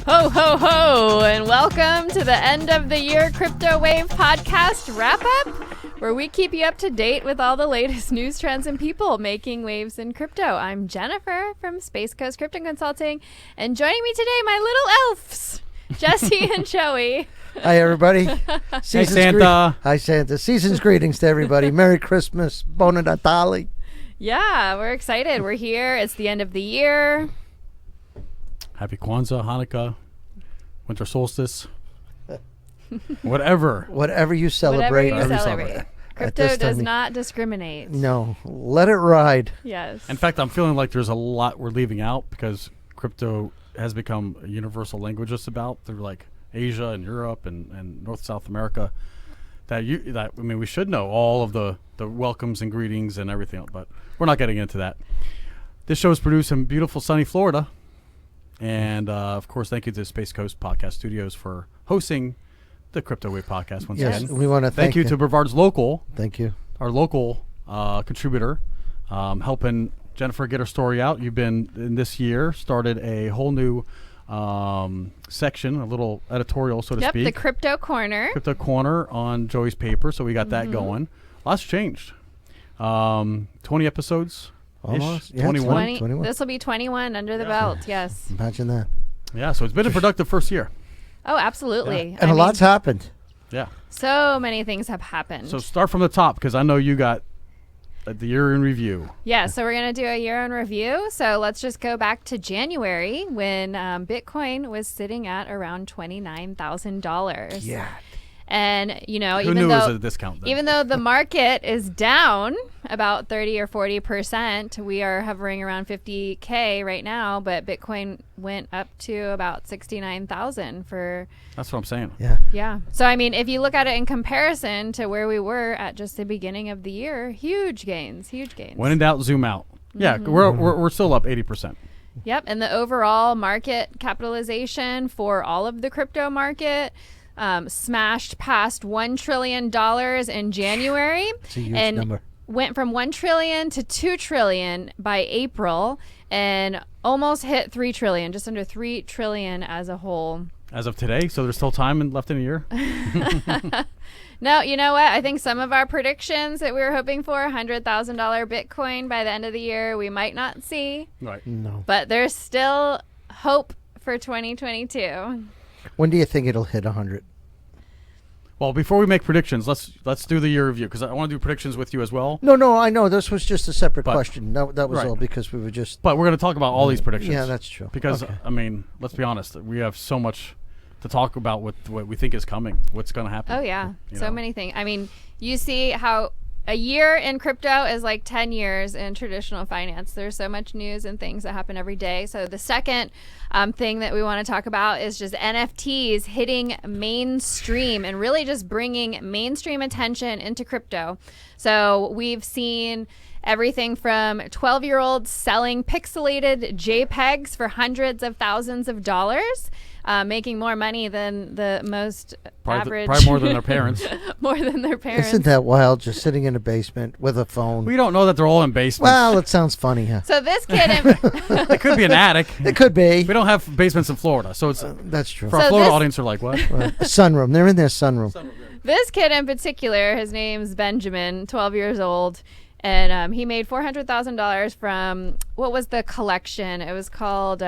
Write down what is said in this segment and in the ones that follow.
Ho, ho, ho, and welcome to the end of the year Crypto Wave podcast wrap up, where we keep you up to date with all the latest news, trends, and people making waves in crypto. I'm Jennifer from Space Coast Crypto Consulting, and joining me today, my little elves, Jesse and Joey. Hi, everybody. Hey, Santa. Hi, Santa. Season's greetings to everybody. Merry Christmas. Buon Natale. Yeah, we're excited. We're here. It's the end of the year. Happy Kwanzaa, Hanukkah, winter solstice, whatever. Whatever you celebrate. Whatever you celebrate. Crypto does not discriminate. No. Let it ride. Yes. In fact, I'm feeling like there's a lot we're leaving out because crypto has become a universal language just about through like Asia and Europe and North South America. We should know all of the welcomes and greetings and everything, but we're not getting into that. This show is produced in beautiful sunny Florida. And, of course, thank you to Space Coast Podcast Studios for hosting the Crypto Wave podcast once again. We want to thank you to Brevard's Local. Thank you. Our local contributor, helping Jennifer get her story out. You've been, in this year, started a whole new section, a little editorial, so to speak. Yep, the Crypto Corner. Crypto Corner on Joey's paper, so we got that going. Lots changed. 20 episodes. Almost. Yeah, 21. This will be 21 under the belt, yes. Imagine that. Yeah, so it's been a productive first year. Oh, absolutely. And a lot's happened. Yeah. So many things have happened. So start from the top, because I know you got the year in review. Yeah, so we're going to do a year in review. So let's just go back to January when Bitcoin was sitting at around $29,000. Yeah. And, you know, Who knew it was a discount then? Even though the market is down about 30 or 40%, we are hovering around 50K right now, but Bitcoin went up to about 69,000 for... That's what I'm saying. Yeah. Yeah. So, I mean, if you look at it in comparison to where we were at just the beginning of the year, huge gains. When in doubt, zoom out. Yeah, we're still up 80%. Yep. And the overall market capitalization for all of the crypto market smashed past $1 trillion in January. It's a huge and number. Went from 1 trillion to 2 trillion by April and almost hit 3 trillion, just under 3 trillion as a whole. As of today, so there's still time left in a year? No, you know what? I think some of our predictions that we were hoping for, $100,000 Bitcoin by the end of the year, we might not see. Right. No. But there's still hope for 2022. When do you think it'll hit 100? Well, before we make predictions, let's do the year review, because I want to do predictions with you as well. No, I know. This was just a separate question. That was right. all because we were just... But we're going to talk about all these predictions. Yeah, that's true. Because, I mean, let's be honest. We have so much to talk about with what we think is coming, what's going to happen. Oh, yeah. So many things. I mean, you see how a year in crypto is like 10 years in traditional finance. There's so much news and things that happen every day. So the second thing that we want to talk about is just NFTs hitting mainstream and really just bringing mainstream attention into crypto. So we've seen everything from 12-year-olds selling pixelated JPEGs for hundreds of thousands of dollars, making more money than the most average. Probably more than their parents. More than their parents. Isn't that wild? Just sitting in a basement with a phone. We don't know that they're all in basements. Well, it sounds funny, huh? So this kid... It could be an attic. It could be. We don't have basements in Florida, so it's... That's true. For our Florida audience, are like, what? A sunroom. They're in their sunroom. This kid in particular, his name's Benjamin, 12 years old. And he made $400,000 from, what was the collection? It was called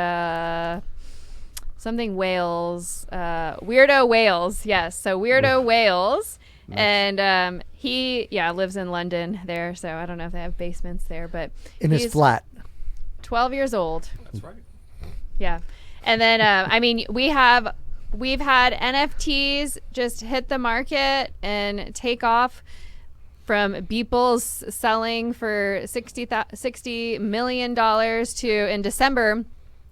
something Whales. Weirdo Whales, yes. So Weirdo Whales. Nice. And he, lives in London there. So I don't know if they have basements there. But in his flat. 12 years old. That's right. Yeah. And then, I mean, we've had NFTs just hit the market and take off. From Beeple's selling for $60 million to, in December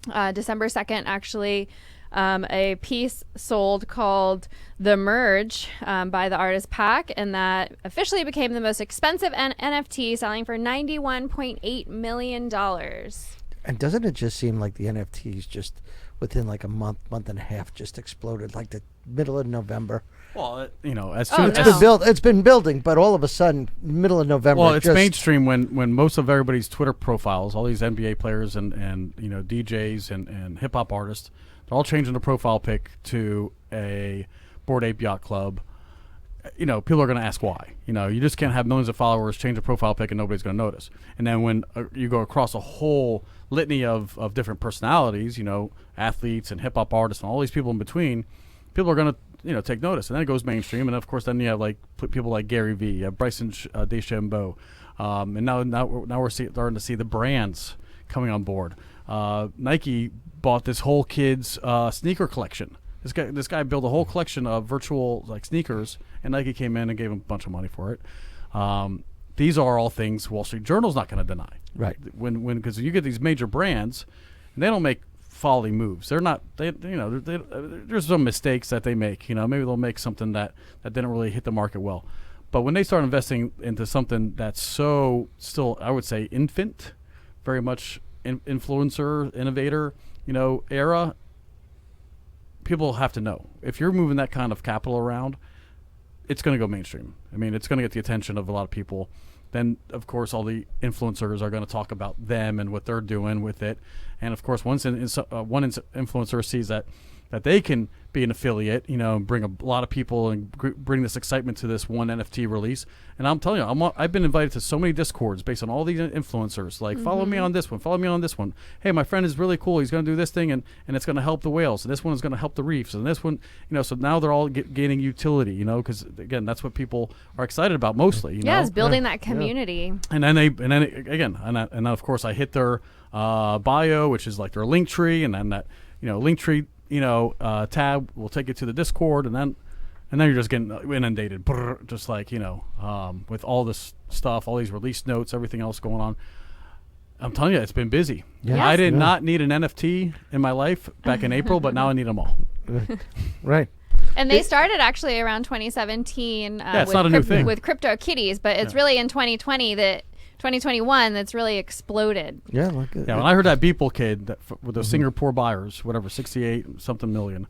2nd, actually, a piece sold called The Merge by the artist Pac, and that officially became the most expensive NFT, selling for $91.8 million. And doesn't it just seem like the NFTs just within like a month and a half, just exploded like the middle of November. Well, as Oh, soon no. as It's been building, but all of a sudden, middle of November. well, it's just, mainstream when most of everybody's Twitter profiles, all these NBA players and DJs and hip hop artists, they're all changing the profile pic to a Bored Ape Yacht Club. People are going to ask why. You just can't have millions of followers, change a profile pic, and nobody's going to notice. And then when you go across a whole litany of different personalities, athletes and hip hop artists and all these people in between, people are going to take notice. And then it goes mainstream. And of course, then you have like people like Gary Vee, you have Bryson DeChambeau, and now we're starting to see the brands coming on board. Nike bought this whole kids sneaker collection. This guy built a whole collection of virtual like sneakers, and Nike came in and gave him a bunch of money for it. These are all things Wall Street Journal's not going to deny. Right. Because you get these major brands, and they don't make folly moves. They're not. There's some mistakes that they make. Maybe they'll make something that didn't really hit the market well. But when they start investing into something that's so still, I would say, infant, very much influencer, innovator, era. People have to know if you're moving that kind of capital around, it's going to go mainstream. I mean, it's going to get the attention of a lot of people. Then, of course, all the influencers are going to talk about them and what they're doing with it. And of course, once one influencer sees that they can be an affiliate, bring a lot of people and bring this excitement to this one NFT release. And I'm telling you, I've been invited to so many Discords based on all these influencers. Like, follow me on this one, follow me on this one. Hey, my friend is really cool. He's going to do this thing, and it's going to help the whales. And this one is going to help the reefs. And this one, so now they're all gaining utility, because again, that's what people are excited about mostly. Yeah, it's building that community. And then of course I hit their bio, which is like their link tree, and then that link tree tab will take you to the Discord, and then you're just getting inundated, just like with all this stuff, all these release notes, everything else going on. I'm telling you, it's been busy. Yes. I did not need an NFT in my life back in April, but now I need them all. Right. And they started actually around 2017 it's not a new thing. with crypto kitties, but it's really in 2021 that's really exploded. Yeah. When I heard that Beeple kid with the Singapore buyers, whatever, 68 something million,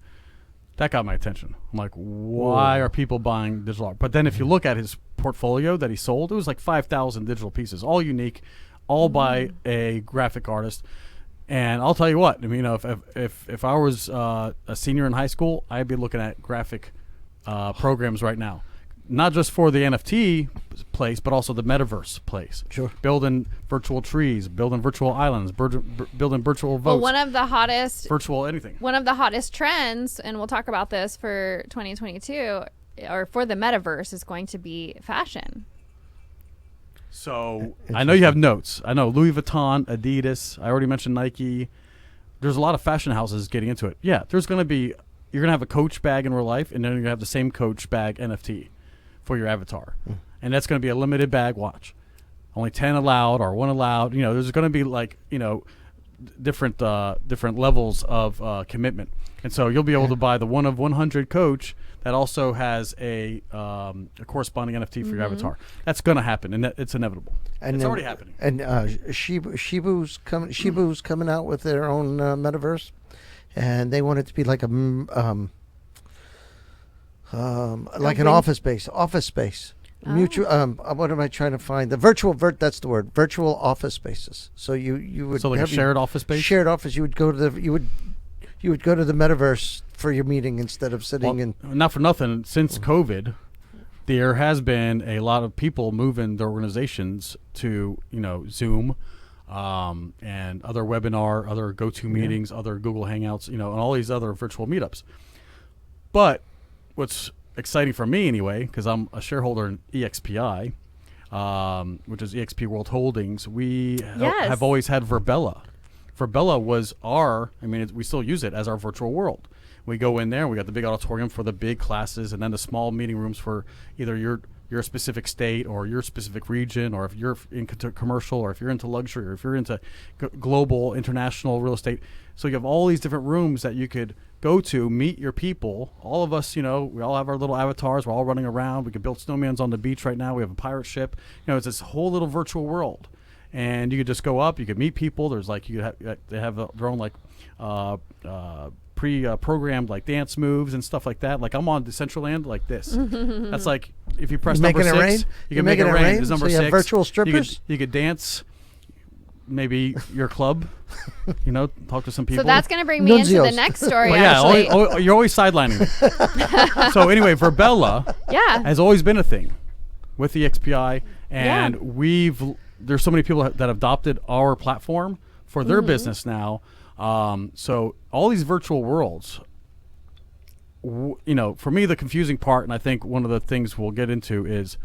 that got my attention. I'm like, why are people buying digital art? But then if you look at his portfolio that he sold, it was like 5,000 digital pieces, all unique, all by a graphic artist. And I'll tell you what, I mean, if I was a senior in high school, I'd be looking at graphic programs right now. Not just for the NFT place, but also the Metaverse place. Sure. Building virtual trees, building virtual islands, building virtual votes. Well, one of the hottest trends, and we'll talk about this for 2022, or for the Metaverse, is going to be fashion. So I know you have notes. I know Louis Vuitton, Adidas. I already mentioned Nike. There's a lot of fashion houses getting into it. Yeah, you're going to have a Coach bag in real life, and then you're going to have the same Coach bag NFT for your avatar. And that's going to be a limited bag watch. Only 10 allowed or 1 allowed. There's going to be like, different levels of commitment. And so you'll be able to buy the 1 of 100 Coach that also has a corresponding NFT for your avatar. That's going to happen, and it's inevitable. And it's already happening. And Shibu's coming out with their own Metaverse, and they want it to be like an office space. Mutual. What am I trying to find? The that's the word. Virtual office spaces. So you would like have a shared office space. Shared office. You would go to the Metaverse for your meeting instead of sitting in. Not for nothing. Since COVID, there has been a lot of people moving their organizations to Zoom, and other webinar, other GoTo meetings, other Google Hangouts, and all these other virtual meetups. But what's exciting for me anyway, because I'm a shareholder in EXPI, which is EXP World Holdings. We have always had Verbella. Verbella was we still use it as our virtual world. We go in there, we got the big auditorium for the big classes, and then the small meeting rooms for either your specific state or your specific region, or if you're into commercial, or if you're into luxury, or if you're into global, international real estate. So you have all these different rooms that you could go to, meet your people. All of us, we all have our little avatars. We're all running around. We could build snowmans on the beach right now. We have a pirate ship. It's this whole little virtual world. and you could just go up. You could meet people. There's like they have their own like pre-programmed like dance moves and stuff like that. Like I'm on Decentraland like this. That's like if you press number 6, you can make it rain. There's number so you 6. have virtual strippers. You could dance. Maybe your club, talk to some people. So that's going to bring me into the next story. Well, you're always sidelining me. So anyway, Verbella has always been a thing with the XPI, and there's so many people that have adopted our platform for their business now. So all these virtual worlds, for me, the confusing part, and I think one of the things we'll get into is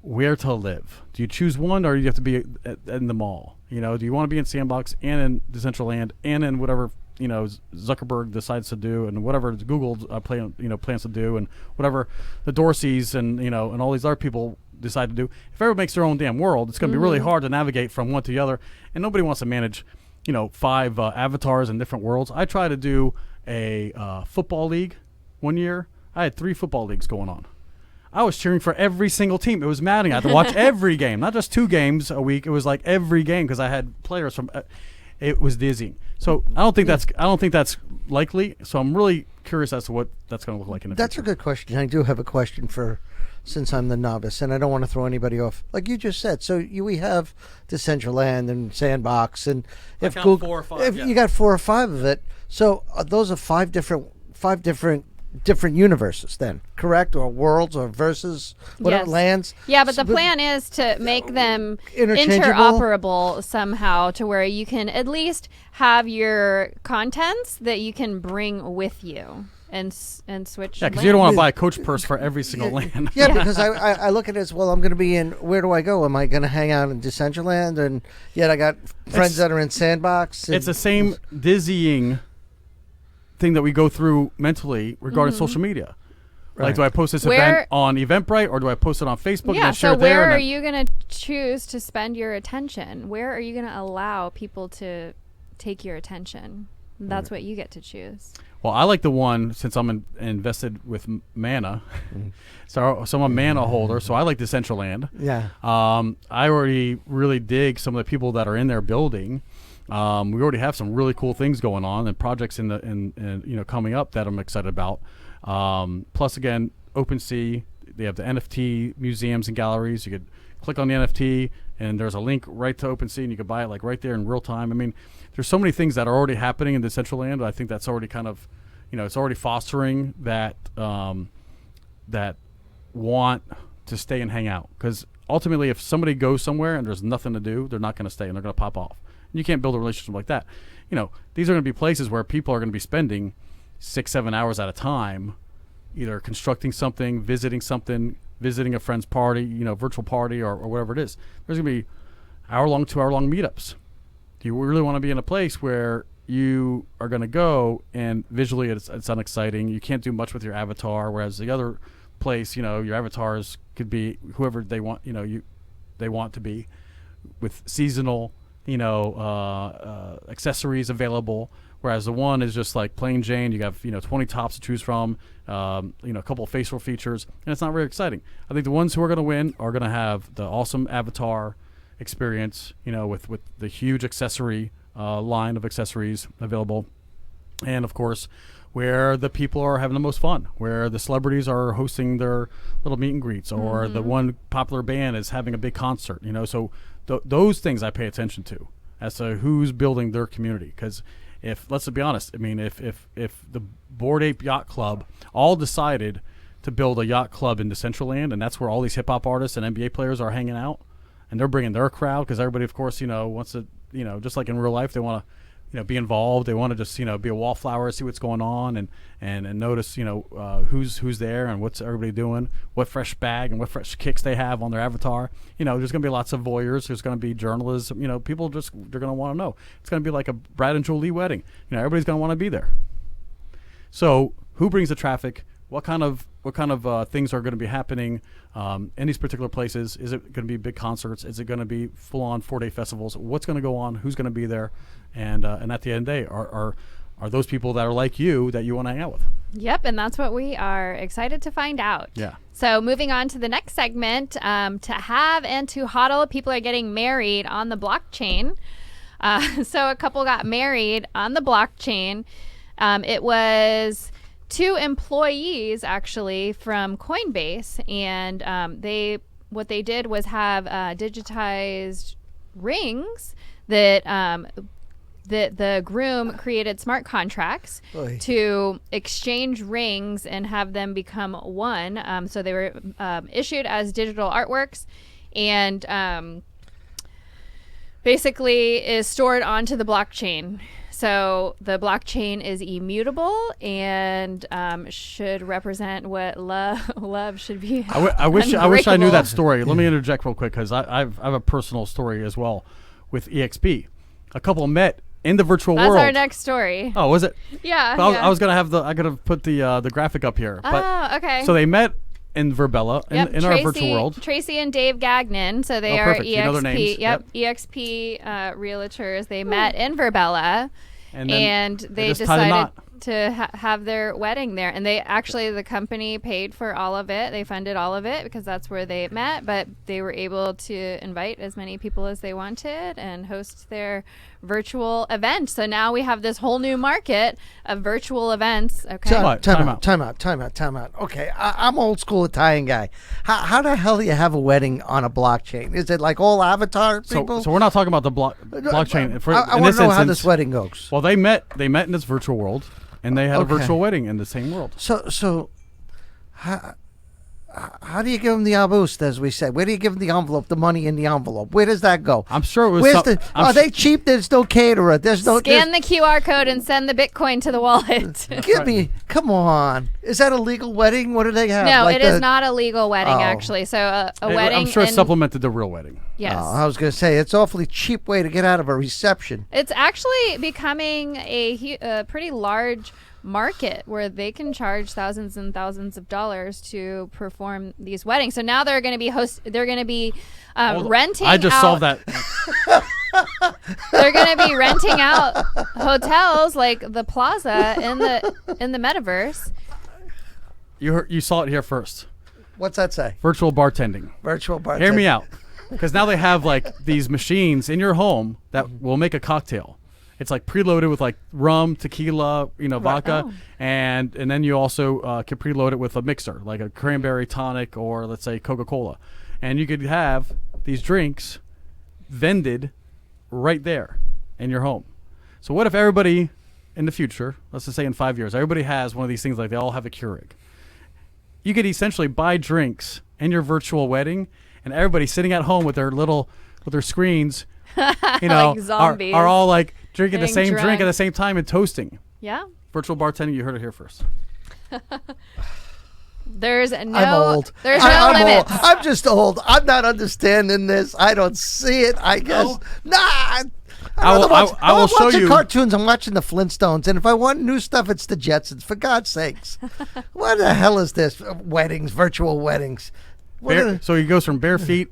where to live. Do you choose one, or do you have to be in them all? Do you want to be in Sandbox and in Decentraland and in whatever Zuckerberg decides to do, and whatever Google plans to do, and whatever the Dorseys and and all these other people decide to do? If everyone makes their own damn world, it's going to be really hard to navigate from one to the other, and nobody wants to manage 5 avatars in different worlds. I tried to do a football league one year. I had 3 football leagues going on. I was cheering for every single team. It was maddening. I had to watch every game, not just 2 games a week. It was like every game because I had players from. It was dizzying. So I don't think that's likely. So I'm really curious as to what that's going to look like in the That's future. a good question. I do have a question since I'm the novice, and I don't want to throw anybody off. Like you just said, so we have Decentraland and Sandbox, and if count 4 or 5, if you got 4 or 5 of it, so those are 5 different universes, then, correct? Or worlds, or verses, whatever, lands. Yeah, but the plan is to make them interchangeable? interoperable somehow, to where you can at least have your contents that you can bring with you and switch. Yeah, because you don't want to buy a coach purse for every single land. Yeah, because I look at it as, well, I'm going to be in, where do I go? Am I going to hang out in Decentraland? And yet I got friends that are in Sandbox. It's the same dizzying thing that we go through mentally regarding social media. Right. Like, do I post this event on Eventbrite, or do I post it on Facebook and then share so it there? where are you going to choose to spend your attention? Where are you going to allow people to take your attention? That's what you get to choose. Well, I like the one, since I'm invested with Mana. So I'm a Mana holder, so I like Decentraland. Yeah. I already really dig some of the people that are in their building. We already have some really cool things going on and projects in coming up that I'm excited about. Plus, again, OpenSea, they have the NFT museums and galleries. You could click on the NFT, and there's a link right to OpenSea, and you could buy it like right there in real time. I mean, there's so many things that are already happening in Decentraland. I think that's already kind of, it's already fostering that that want to stay and hang out. Because ultimately, if somebody goes somewhere and there's nothing to do, they're not going to stay, and they're going to pop off. You can't build a relationship like that. These are going to be places where people are going to be spending 6-7 hours at a time, either constructing something, visiting a friend's party, virtual party, or whatever it is. There's going to be hour-long, 2-hour-long meetups. Do you really want to be in a place where you are going to go and visually it's unexciting? You can't do much with your avatar, whereas the other place, your avatars could be whoever they want, they want to be, with seasonal accessories available, whereas the one is just like plain Jane. You have 20 tops to choose from, a couple of facial features, and it's not very exciting. I think the ones who are going to win are going to have the awesome avatar experience, with the huge accessory line of accessories available, and of course where the people are having the most fun, where the celebrities are hosting their little meet and greets, or the one popular band is having a big concert. So those things I pay attention to as to who's building their community. Because let's be honest, if the Bored Ape Yacht Club all decided to build a yacht club in Decentraland, and that's where all these hip hop artists and NBA players are hanging out, and they're bringing their crowd, because everybody, of course, wants to, just like in real life, they want to, be involved. They want to just, be a wallflower, see what's going on, and notice, who's there and what's everybody doing, what fresh bag and what fresh kicks they have on their avatar. There's going to be lots of voyeurs. There's going to be journalism. People they're going to want to know. It's going to be like a Brad and Jolie wedding. everybody's going to want to be there. So who brings the traffic? What kind of things are going to be happening in these particular places? Is it going to be big concerts? Is it going to be full-on 4-day festivals? What's going to go on? Who's going to be there? And at the end of the day, are those people that are like you that you want to hang out with? Yep, and that's what we are excited to find out. Yeah. So moving on to the next segment, to have and to HODL, people are getting married on the blockchain. So a couple got married on the blockchain. It was 2 employees actually from Coinbase, and what they did was have digitized rings that the groom created smart contracts Oy. to exchange rings and have them become one. So they were issued as digital artworks, and basically is stored onto the blockchain. So the blockchain is immutable and should represent what love should be. I wish I knew unbreakable. that story. Let me interject real quick because I have a personal story as well with EXP. A couple met in the virtual That's world. our next story. Oh, was it? Yeah. Well, yeah. I was gonna have I could have put the graphic up here. But okay. so they met in Verbella Yep, in our virtual world. Tracy and Dave Gagnon. So they Oh, are perfect. EXP. You know their names. Yep. Yep. EXP realtors. They met in Verbella, And and then they just tied a decided knot. to have their wedding there. And they actually, the company paid for all of it. They funded all of it because that's where they met. But they were able to invite as many people as they wanted and host their virtual event. So now we have this whole new market of virtual events. Okay. What? Time out. Okay, I'm old school Italian guy. How the hell do you have a wedding on a blockchain? Is it like all avatar people? So we're not talking about the blockchain. I In want this to know how instance, this wedding goes. well, they met in this virtual world, and they had a Okay. virtual wedding in the same world. So how do you give them the abust, as we say? Where do you give them the envelope, the money in the envelope? Where does that go? I'm sure it was. Where's are they cheap? There's no caterer. There's no. Scan the QR code and send the Bitcoin to the wallet. Give me. Come on. Is that a legal wedding? What do they have? No, Like it is not a legal wedding, Oh. actually. So a wedding. I'm sure it in- supplemented the real wedding. Yes. Oh, I was going to say it's awfully cheap way to get out of a reception. It's actually becoming a pretty large market where they can charge thousands and thousands of dollars to perform these weddings. So now they're going to be renting. I just out, solved that. They're going to be renting out hotels like the Plaza in the Metaverse. You saw it here first. What's that say? Virtual bartending. Virtual bar. Hear me out. Because now they have like these machines in your home that will make a cocktail. It's like preloaded with like rum, tequila, vodka, Oh. and then you also can preload it with a mixer, like a cranberry tonic or let's say Coca-Cola, and you could have these drinks vended right there in your home. So what if everybody in the future, let's just say in 5 years, everybody has one of these things, like they all have a Keurig. You could essentially buy drinks in your virtual wedding, and everybody sitting at home with their screens, Like zombies. are all like drinking the Getting same drink drunk. at the same time and toasting. Yeah. Virtual bartending, you heard it here first. There's no. I'm old. There's I'm no limits. old. I'm just old. I'm not understanding this. I don't see it. I guess. Nah. I will I'm show watching you. cartoons. I'm watching the Flintstones, and if I want new stuff, it's the Jetsons. For God's sakes, what the hell is this? Weddings, virtual weddings. What are So he goes from bare feet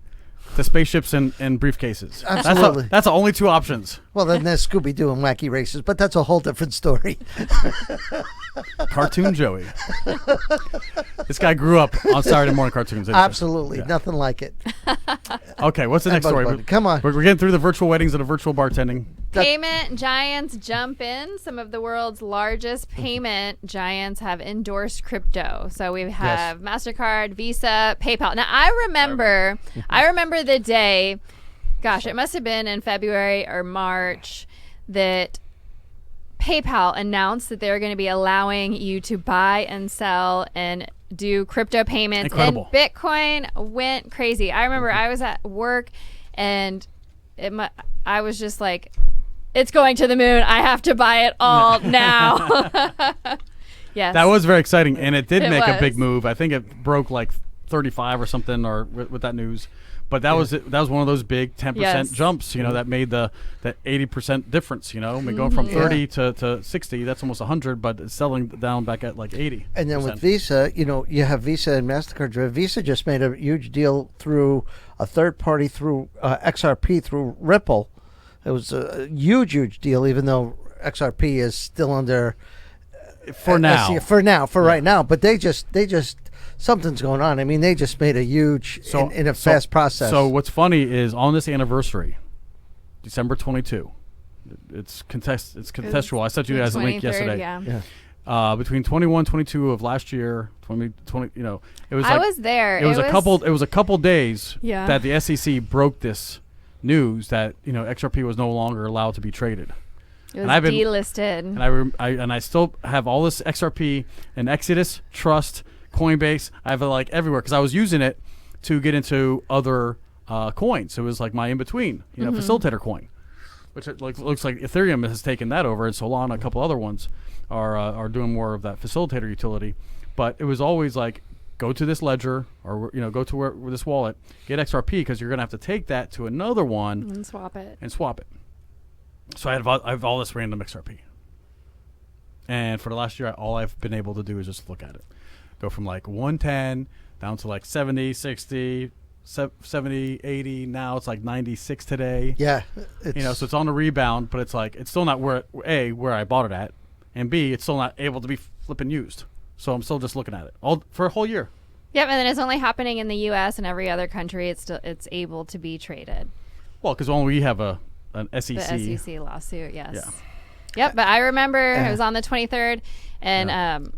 to spaceships and briefcases. Absolutely. That's the only two options. well, then there's Scooby Doo and Wacky Races, but that's a whole different story. Cartoon Joey. This guy grew up on Saturday morning cartoons. didn't he? Absolutely, Yeah. nothing like it. Okay, what's the next Bug story? Buddy. Come on. We're getting through the virtual weddings and the virtual bartending. Payment giants jump in. Some of the world's largest payment giants have endorsed crypto. So we have MasterCard, Visa, PayPal. Now I remember the day, gosh, it must have been in February or March, that PayPal announced that they're going to be allowing you to buy and sell and do crypto payments. Incredible. And Bitcoin went crazy. I remember I was at work and I was just like, it's going to the moon. I have to buy it all now. Yes. That was very exciting, and it did It make a big was. move. I think it broke like 35 or something, or with that news. But that was one of those big 10% Yes. jumps, that made the 80% difference. I mean, going from 30 to 60, that's almost 100, but it's selling down back at like 80. And then with Visa, you have Visa and MasterCard. Visa just made a huge deal through a third party, through XRP, through Ripple. It was a huge, huge deal, even though XRP is still under For now. For right now. But they just something's going on. I mean, they just made a huge in a fast process. So what's funny is on this anniversary, December 22. It's contextual. I sent you guys a link yesterday. Yeah. Between 21, 22 of last year, 20, it was. I was there. It was a couple days Yeah. that the SEC broke this news that XRP was no longer allowed to be traded. It was delisted. And I still have all this XRP and Exodus, Trust, Coinbase. I have it like everywhere because I was using it to get into other coins. It was like my in between, facilitator coin, which looks like Ethereum has taken that over, and Solana, a couple other ones are doing more of that facilitator utility. But it was always like, go to this ledger or go to where this wallet, get XRP because you're gonna have to take that to another one and swap it. So I have all this random XRP, and for the last year, all I've been able to do is just look at it, go from like 110 down to like 70, 60, 70, 80. Now it's like 96 today. Yeah, so it's on the rebound, but it's like it's still not where I bought it at, and B, it's still not able to be flipping used. So I'm still just looking at it all for a whole year. Yep, and then it's only happening in the U.S. and every other country. It's able to be traded. Well, because when we have an SEC. The SEC lawsuit, yes. Yeah. Yep, but I remember it was on the 23rd, and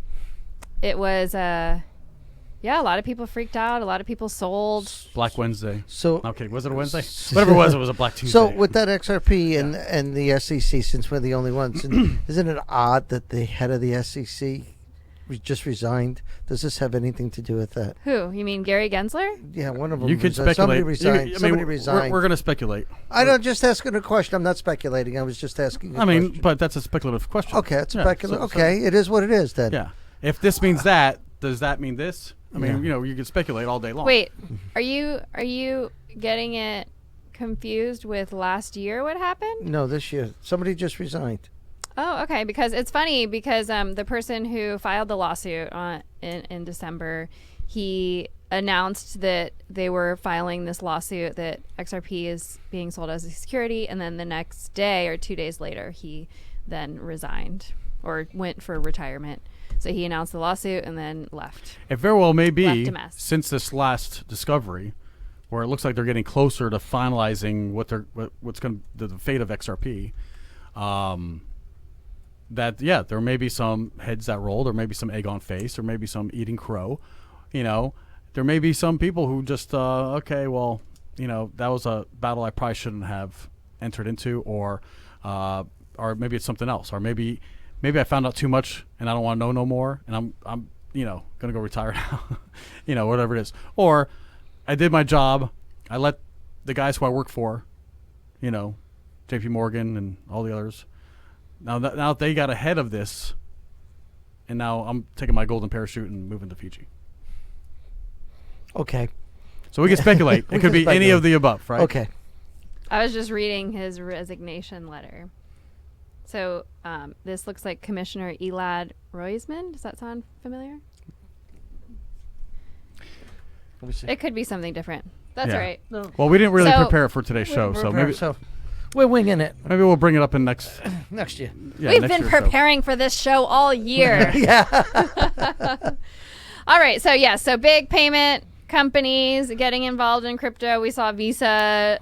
it was, a lot of people freaked out. A lot of people sold. Black Wednesday. So okay, was it a Wednesday? Whatever it was a Black Tuesday. So with that XRP and the SEC, since we're the only ones, isn't it odd that the head of the SEC just resigned? Does this have anything to do with that? Who? You mean Gary Gensler? Yeah, one of them. You could speculate. Somebody resigned. Somebody We're resigned. going to speculate. I don't just asking a question. I'm not speculating. I was just asking. But that's a speculative question. Okay, it's speculative. Okay, it is what it is then. Yeah. If this means that, does that mean this? I mean, you can speculate all day long. Wait, are you getting it confused with last year? What happened? No, this year. Somebody just resigned. Oh, okay. Because it's funny because the person who filed the lawsuit in December, he announced that they were filing this lawsuit that XRP is being sold as a security, and then the next day or 2 days later, he then resigned or went for retirement. So he announced the lawsuit and then left. It very well may be, Left a mess. since this last discovery, where it looks like they're getting closer to finalizing what's going to the fate of XRP. That there may be some heads that roll, there may be some egg on face, there may be some eating crow, there may be some people who just that was a battle I probably shouldn't have entered into, or maybe it's something else, or maybe I found out too much and I don't want to know no more, and I'm gonna go retire now, whatever it is, or I did my job, I let the guys who I work for, JP Morgan and all the others. Now they got ahead of this, and now I'm taking my golden parachute and moving to Fiji. Okay. So we can speculate. It could be any of the above, right? Okay. I was just reading his resignation letter. So this looks like Commissioner Elad Roisman. Does that sound familiar? Let me see. It could be something different. That's all right. No. Well, we didn't really prepare for today's show, so maybe we're winging it. Maybe we'll bring it up in next year. Yeah, We've next been year's preparing for this show all year. Yeah. All right. So big payment companies getting involved in crypto. We saw Visa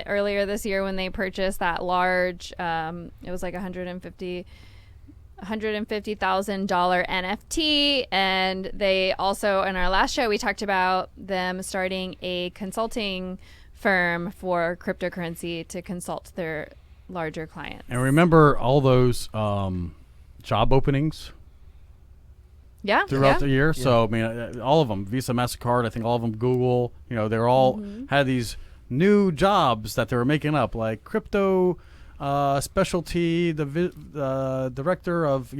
earlier this year when they purchased that large. It was like $150,000 NFT, and they also, in our last show, we talked about them starting a consulting firm for cryptocurrency to consult their larger clients. And remember all those job openings throughout the year? Yeah. So, I mean, all of them, Visa, MasterCard, I think all of them, Google, they're all had these new jobs that they were making up, like crypto specialty, the director of,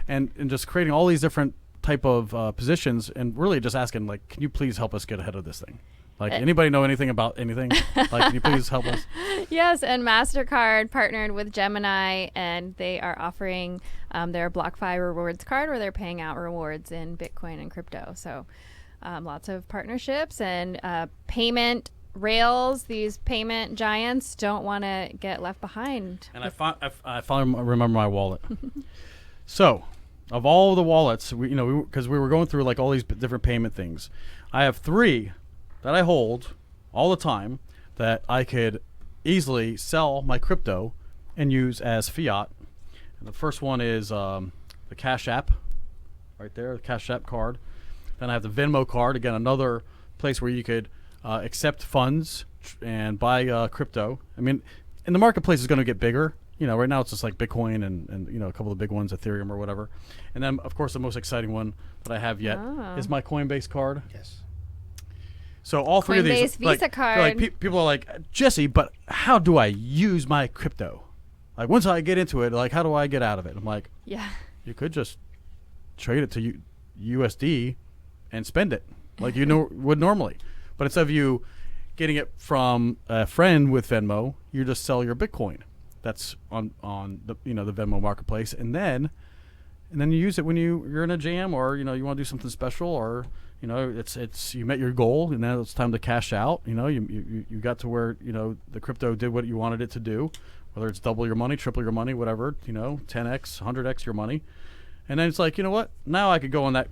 and just creating all these different type of positions, and really just asking, like, can you please help us get ahead of this thing? Like, anybody know anything about anything? Like, can you please help us? Yes, and MasterCard partnered with Gemini, and they are offering their BlockFi rewards card where they're paying out rewards in Bitcoin and crypto. So lots of partnerships and payment rails. These payment giants don't want to get left behind. And I finally remember my wallet. So of all the wallets, because we were going through like all these different payment things, I have 3 that I hold all the time that I could easily sell my crypto and use as fiat. And the first one is the Cash App, right there, the Cash App card. Then I have the Venmo card, again, another place where you could accept funds and buy crypto. I mean, and the marketplace is going to get bigger. Right now it's just like Bitcoin and a couple of the big ones, Ethereum or whatever. And then, of course, the most exciting one that I have yet is my Coinbase card. Yes. So all 3 of these, Coinbase Visa card. like people are like, Jesse, but how do I use my crypto? Like once I get into it, like how do I get out of it? I'm like, Yeah. you could just trade it to USD and spend it like would normally. But instead of you getting it from a friend with Venmo, you just sell your Bitcoin. That's on the the Venmo marketplace, and then you use it when you're in a jam, or you want to do something special, or it's you met your goal and now it's time to cash out. You got to where the crypto did what you wanted it to do, whether it's double your money, triple your money, whatever, 10x, 100x your money. And then it's like, you know what? Now I could go on that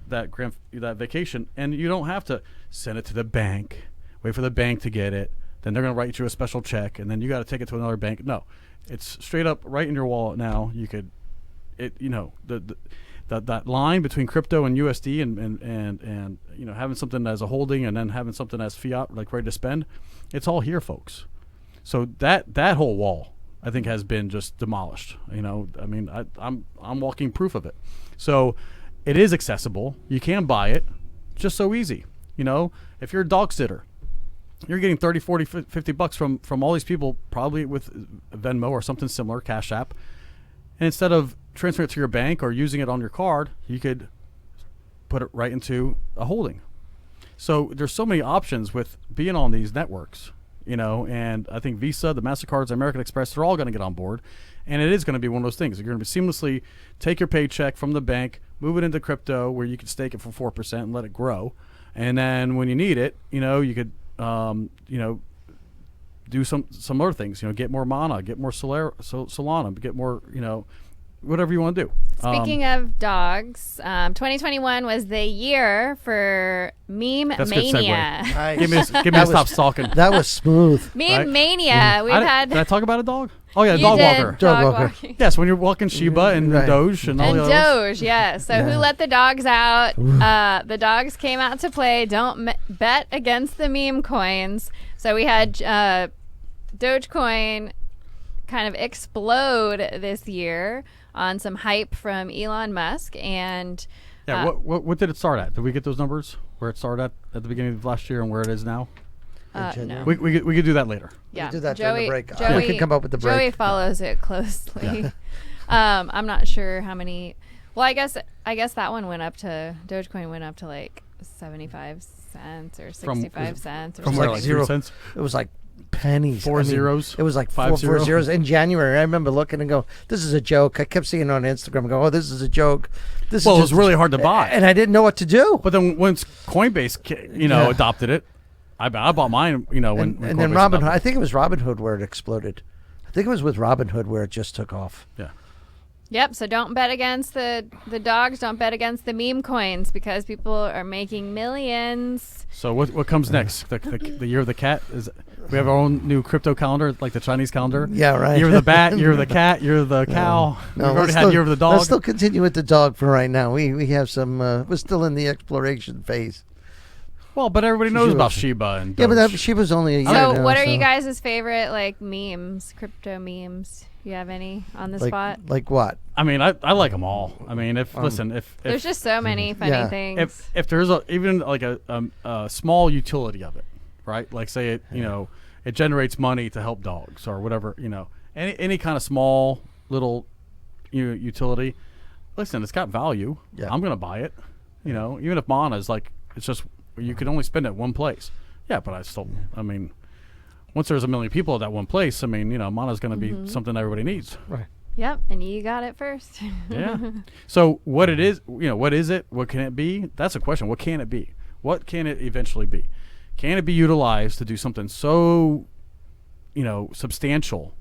vacation, and you don't have to send it to the bank, wait for the bank to get it, then they're going to write you a special check, and then you got to take it to another bank. No, it's straight up right in your wallet now. You could, that line between crypto and USD and having something as a holding and then having something as fiat, like ready to spend, it's all here, folks. So that whole wall, I think, has been just demolished. I'm walking proof of it. So it is accessible. You can buy it, just so easy. If you're a dog sitter, you're getting 30, 40, 50 bucks from all these people, probably with Venmo or something similar, Cash App. And instead of transferring it to your bank or using it on your card, you could put it right into a holding. So there's so many options with being on these networks, and I think Visa, the MasterCards, American Express, they're all going to get on board. And it is going to be one of those things. You're going to seamlessly take your paycheck from the bank, move it into crypto where you can stake it for 4% and let it grow. And then when you need it, you could do some other things. Get more mana, get more Solana, get more, whatever you want to do. Speaking of dogs, 2021 was the year for meme That's mania. Nice. Give me a stop stalking. That was smooth. Meme Right? mania. We've had. Did I talk about a dog? Oh yeah, You dog did walker. Dog dog walker. walking. Yes, when you're walking Shiba and Right. Doge and all And the others. Doge, yeah. So who let the dogs out? The dogs came out to play. Don't bet against the meme coins. So we had Dogecoin kind of explode this year on some hype from Elon Musk. And Yeah, what did it start at? Did we get those numbers? Where it started at the beginning of last year and where it is now? no. We could do that later. Yeah, do that during the break. Joey, We can come up with the break. Joey follows it closely. I'm not sure how many. Well, I guess that one went up to Dogecoin went up to like 75 cents or 65 cents or From something. where, like like 3 zero. cents? It was like pennies. 4 zeros? It was like 5 four zero? zeros in January. I remember looking and go, "This is a joke." I kept seeing it on Instagram and go, "Oh, this is a joke." This Well, is it was really hard to buy. and I didn't know what to do. But then once Coinbase, Yeah. adopted it, I bought mine. When and Coinbase then Robinhood. adopted I it. think it was Robinhood where it exploded. I think it was with Robinhood where it just took off. Yeah. Yep. So don't bet against the dogs. Don't bet against the meme coins because people are making millions. So what comes next? The year of the cat is. We have our own new crypto calendar, like the Chinese calendar. Yeah, right. Year of the bat, year of the cat, year of the cow. We've already let's had still- year of the dog. Let's still continue with the dog for right now. We have some. We're still in the exploration phase. Well, but everybody knows Shiba. about Shiba and Yeah, but Doge. she was only a year. So now, what are so- you guys' favorite like memes, crypto memes? You have any on the spot? Like what? I mean, I like them all. I mean, if There's just so many funny Yeah. things. if there's even like a small utility of it, right? Like say it it generates money to help dogs or whatever, any kind of small little utility. Listen, it's got value. Yeah. I'm gonna buy it. Even if mana is like it's just you can only spend it one place. Yeah, but I mean, once there's a million people at that one place, I mean, mana is gonna be something everybody needs. Right. Yep, and you got it first. Yeah. So what it is, what is it? What can it be? That's a question. What can it be? What can it eventually be? Can it be utilized to do something so, substantial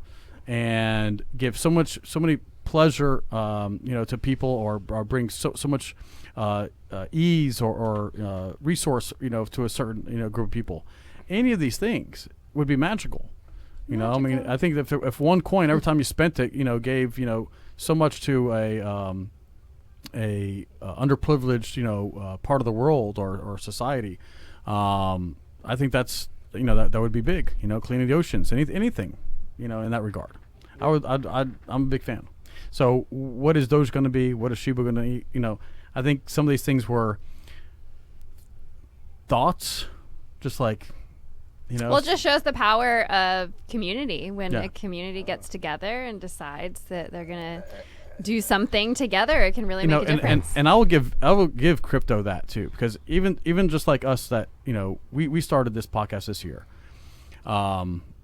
and give so many pleasure, to people, or bring so much ease or resource, to a certain group of people. Any of these things would be magical. I mean, I think that if one coin every time you spent it, gave so much to a underprivileged part of the world or society, I think that's that would be big. Cleaning the oceans, anything, in that regard. I'm a big fan. So what is Doge going to be? What is Shiba going to eat? I think some of these things were thoughts, just like, Well, it just shows the power of community when a community gets together and decides that they're going to do something together. It can really make a difference. And I will give crypto that too, because even just like us, that we started this podcast this year.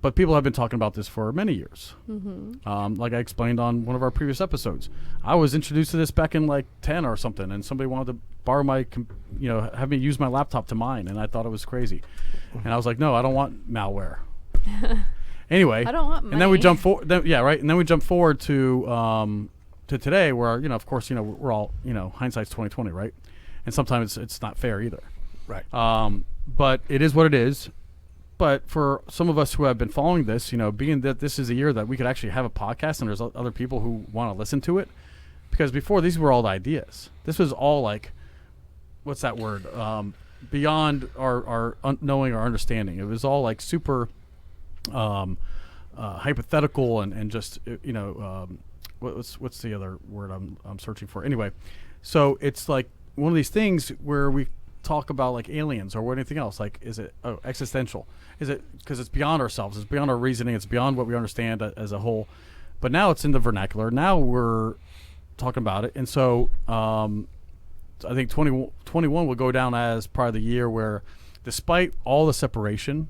But people have been talking about this for many years. Mm-hmm. Like I explained on one of our previous episodes, I was introduced to this back in like 10 or something, and somebody wanted to borrow my, have me use my laptop to mine, and I thought it was crazy. And I was like, no, I don't want malware. Anyway, I don't want money. And then we jump forward. And then we jump forward to today, where of course, we're all hindsight's 20/20, right? And sometimes it's not fair either. Right. But it is what it is. But for some of us who have been following this, being that this is a year that we could actually have a podcast and there's other people who want to listen to it, because before these were all the ideas. This was all like, what's that word? Beyond our knowing or understanding. It was all like super hypothetical and just what's the other word I'm searching for? Anyway, so it's like one of these things where we talk about like aliens or anything else. Like, is it existential? Is it because it's beyond ourselves? It's beyond our reasoning. It's beyond what we understand as a whole. But now it's in the vernacular. Now we're talking about it, and so I think 2021 will go down as probably the year where, despite all the separation,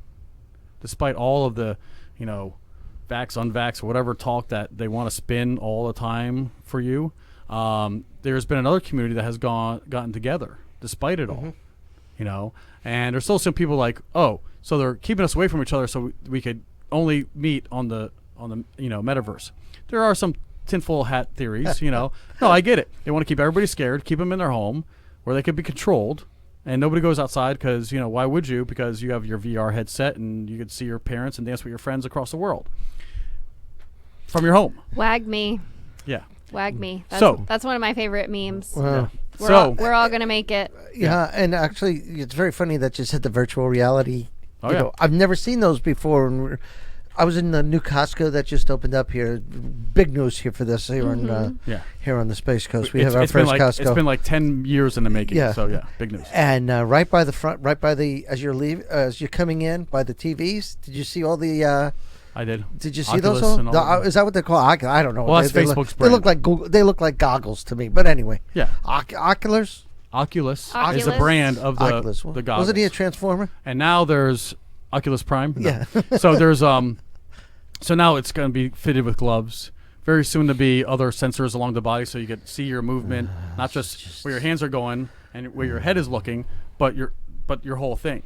despite all of the vax, unvax, whatever talk that they want to spin all the time for you, there's been another community that has gotten together despite it all. And there's still some people like, oh, so they're keeping us away from each other so we could only meet on the metaverse. There are some tinfoil hat theories, No, I get it. They want to keep everybody scared, keep them in their home where they could be controlled, and nobody goes outside because, why would you? Because you have your VR headset and you could see your parents and dance with your friends across the world from your home. Wag me. Yeah. Wag me. That's one of my favorite memes. Wow. Yeah. We're all going to make it. Yeah, and actually, it's very funny that you said the virtual reality. Oh, I've never seen those before. And I was in the new Costco that just opened up here. Big news here for this here on the Space Coast. We have our first Costco. It's been like 10 years in the making. Yeah. So big news. And right by the front, as you're coming in by the TVs. Did you see all the? I did. Did you see Oculus those? Is that what they're called? I don't know. Well, that's Facebook's brand. They look like Google. They look like goggles to me. But anyway. Yeah. Oculus is a brand of the goggles. Wasn't he a Transformer? And now there's Oculus Prime. No. Yeah. So there's so now it's going to be fitted with gloves. Very soon to be other sensors along the body, so you can see your movement, not just where your hands are going and where your head is looking, but your whole thing.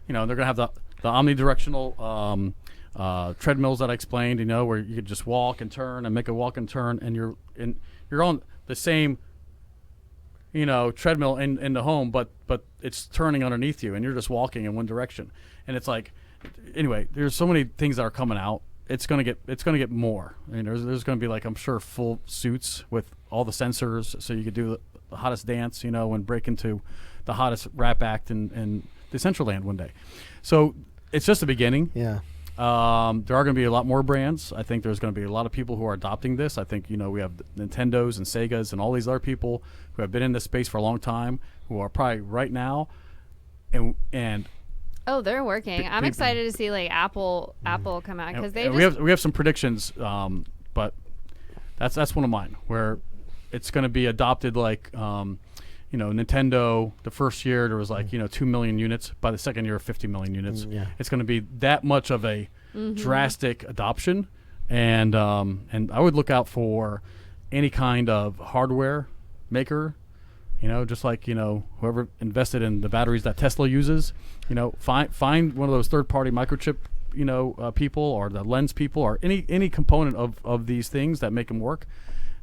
They're going to have the omnidirectional treadmills that I explained. Where you could just walk and turn and make a walk and turn, and you're on the same treadmill in the home, but it's turning underneath you, and you're just walking in one direction. And it's like, anyway, there's so many things that are coming out. It's gonna get more. I mean, there's gonna be like, I'm sure, full suits with all the sensors, so you could do the hottest dance, and break into the hottest rap act in Decentraland one day. So it's just the beginning. Yeah. There are going to be a lot more brands. I think there's going to be a lot of people who are adopting this. I think, we have Nintendos and Segas and all these other people who have been in this space for a long time, who are probably right now. And oh, they're working. I'm excited to see like Apple come out, because we have some predictions. But that's one of mine, where it's going to be adopted like, Nintendo, the first year there was like 2 million units. By the second year, 50 million units. Yeah. It's going to be that much of a drastic adoption, and I would look out for any kind of hardware maker, just like whoever invested in the batteries that Tesla uses. Find one of those third-party microchip people, or the lens people, or any component of these things that make them work,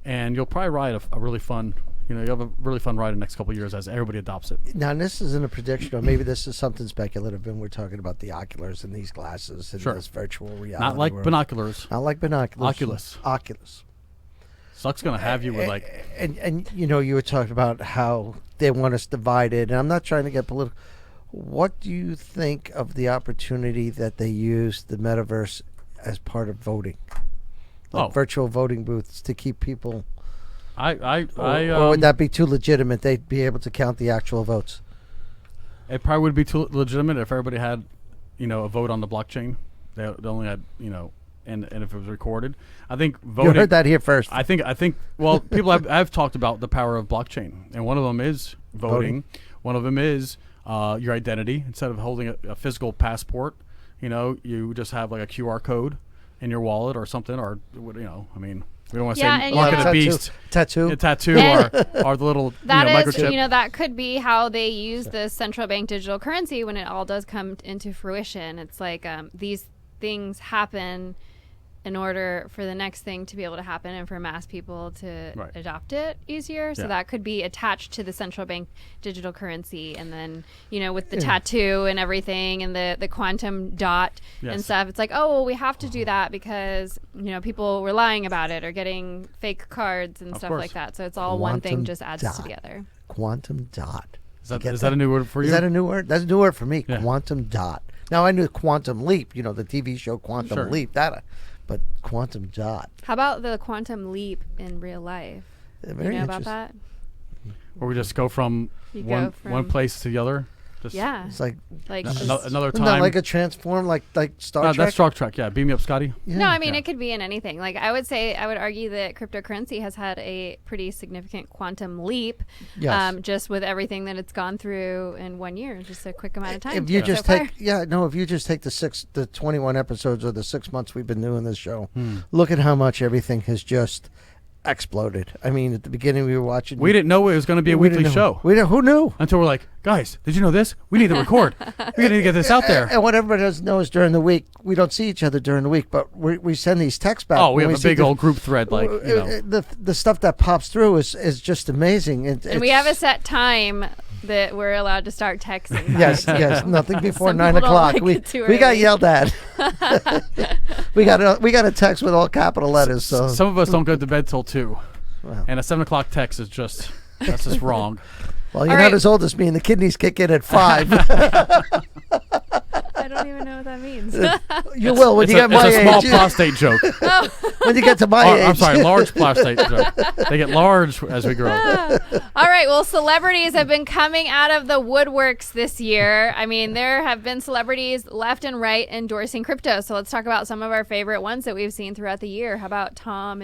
and you'll probably ride a really fun. You know, you have a really fun ride in the next couple of years as everybody adopts it. Now, this isn't a prediction, or maybe this is something speculative, and we're talking about the Oculus and these glasses and this virtual reality. Not like world. binoculars. Not like binoculars. Oculus. Suck's going to have you with like... And you know, you were talking about how they want us divided, and I'm not trying to get political. What do you think of the opportunity that they use the metaverse as part of voting? Like virtual voting booths to keep people... Or would that be too legitimate? They'd be able to count the actual votes. It probably would be too legitimate if everybody had, you know, a vote on the blockchain. They only had, you know, and if it was recorded. I think voting. You heard that here first. I think. Well, people have talked about the power of blockchain, and one of them is voting. One of them is your identity. Instead of holding a physical passport, you know, you just have like a QR code in your wallet or something, or you know, I mean. We don't want to say look at a beast. Tattoo or the little microchip. You know, that could be how they use the central bank digital currency when it all does come into fruition. It's like these things happen in order for the next thing to be able to happen and for mass people to adopt it easier. So that could be attached to the central bank digital currency. And then, you know, with the tattoo and everything and the quantum dot and stuff, it's like, oh, well, we have to do that because, you know, people were lying about it or getting fake cards and stuff like that. So it's all one thing just adds together. Quantum dot. Is that a new word for you? Is that a new word? That's a new word for me. Yeah. Quantum dot. Now, I knew Quantum Leap, you know, the TV show Quantum Leap. But quantum dot. How about the quantum leap in real life? Very you know about that? Where we just go from one place to the other. Just it's like another time. Not like a transform, like Star Trek. That's Star Trek. Yeah, beam me up, Scotty. Yeah. No, I mean it could be in anything. Like I would argue that cryptocurrency has had a pretty significant quantum leap. Yes. Just with everything that it's gone through in 1 year, just a quick amount of time. If you just take the 21 episodes or the 6 months we've been doing this show, look at how much everything has just exploded. I mean, at the beginning we were watching. We didn't know it was going to be a weekly show. Who knew? Until we're like, guys, did you know this? We need to record. We need to get this out there. And what everybody doesn't know is during the week, we don't see each other during the week, but we send these texts back. Oh, we have a big old group thread. Like, you know. The stuff that pops through is just amazing. And we have a set time that we're allowed to start texting. Yes, nothing before 9 o'clock. Like we got yelled at. we got a text with all capital letters. So some of us don't go to bed till 2, and a 7 o'clock text is just wrong. Well, you're not as old as me, and the kidneys kick in at 5. I don't even know what that means. You will when you get my age. It's a small prostate joke. When you get to my age. I'm sorry, large prostate joke. They get large as we grow. All right, well, celebrities have been coming out of the woodworks this year. I mean, there have been celebrities left and right endorsing crypto. So let's talk about some of our favorite ones that we've seen throughout the year. How about Tom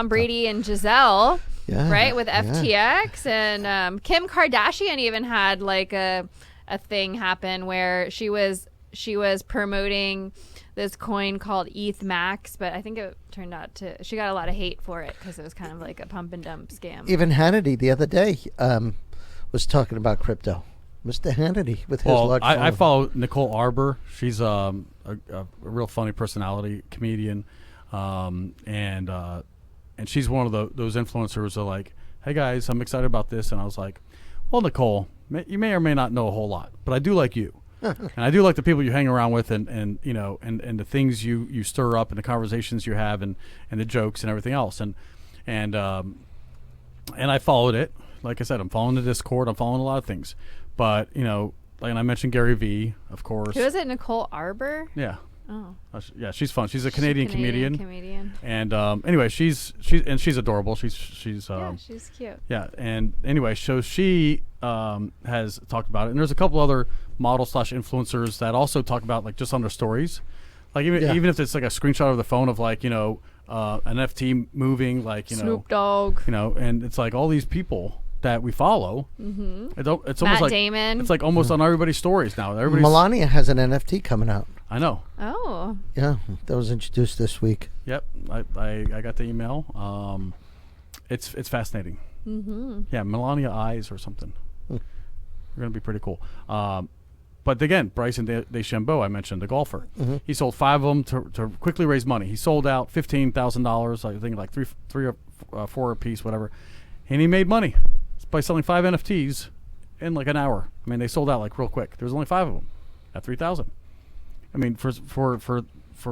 Brady and Giselle, right, with FTX? And Kim Kardashian even had like a thing happen where she was promoting this coin called ETH Max, but I think it turned out she got a lot of hate for it because it was kind of like a pump and dump scam. Even Hannity the other day was talking about crypto. Mr. Hannity with his large I follow Nicole Arbor. She's a real funny personality, comedian, and she's one of those influencers that are like, hey guys, I'm excited about this, and I was like, well, Nicole, you may or may not know a whole lot, but I do like you. And I do like the people you hang around with and you know, and the things you stir up and the conversations you have and the jokes and everything else. And I followed it. Like I said, I'm following the Discord. I'm following a lot of things. But, you know, like I mentioned Gary Vee, of course. Who is it, Nicole Arbor? Yeah. Oh. Yeah, she's fun. She's a Canadian comedian. And anyway, she's adorable. She's yeah, she's cute. Yeah, and anyway, so she has talked about it, and there's a couple other model/influencers that also talk about like just on their stories, like even if it's like a screenshot of the phone of like, you know, an NFT moving, like, you know, Snoop Dogg, you know, and it's like all these people that we follow. Mm-hmm. It's almost Matt like Damon. It's like almost on everybody's stories now. Melania has an NFT coming out. I know. Oh. Yeah, that was introduced this week. Yep, I got the email. It's fascinating. Mm-hmm. Yeah, Melania Eyes or something. They're gonna be pretty cool. But again, Bryson DeChambeau, I mentioned, the golfer, he sold 5 of them to quickly raise money. He sold out $15,000, I think like three or four a piece, whatever, and he made money by selling 5 NFTs in like an hour. I mean, they sold out like real quick. There was only 5 of them at 3,000. I mean, for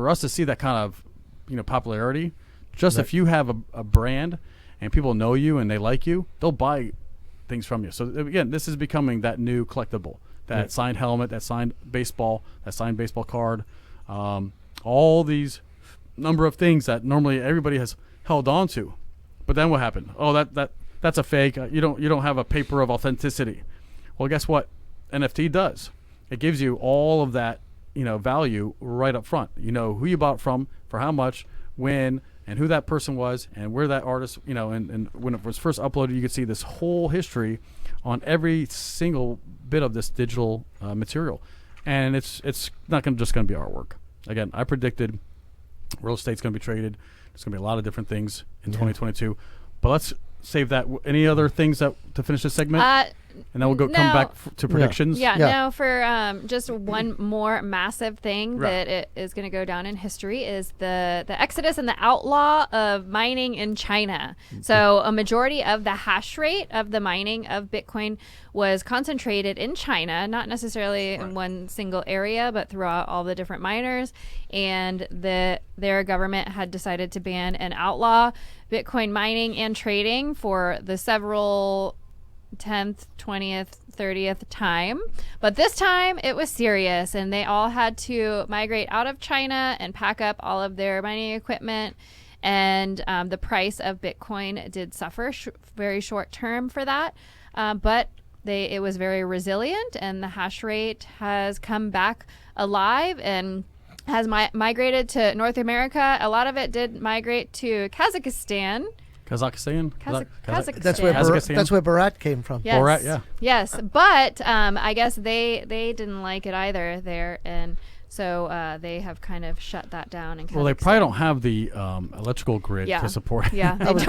us to see that kind of popularity, just if you have a brand and people know you and they like you, they'll buy things from you. So again, this is becoming that new collectible. That signed helmet, that signed baseball card, all these number of things that normally everybody has held on to. But then what happened? Oh, that's a fake. You don't have a paper of authenticity. Well, guess what? NFT does. It gives you all of that value right up front. You know who you bought from, for how much, when, and who that person was, and where that artist. And when it was first uploaded, you could see this whole history on every single bit of this digital material, and it's not just going to be artwork. Again, I predicted real estate's going to be traded. There's going to be a lot of different things in 2022, but let's save that. Any other things to finish this segment, and then we'll come back to predictions. No, for just one more massive thing that it is going to go down in history is the exodus and the outlaw of mining in China. So a majority of the hash rate of the mining of Bitcoin was concentrated in China, not necessarily in one single area, but throughout all the different miners. And their government had decided to ban and outlaw Bitcoin mining and trading for the several 10th, 20th, 30th time. But this time it was serious, and they all had to migrate out of China and pack up all of their mining equipment. And the price of Bitcoin did suffer very short term for that. But it was very resilient, and the hash rate has come back alive and has migrated to North America. A lot of it did migrate to Kazakhstan. Kazakhstan. That's where Barat came from. Yes. Barat, yeah. Yes, but I guess they didn't like it either there, and so they have kind of shut that down. In Kazakhstan. Well, they probably don't have the electrical grid to support it. Yeah, they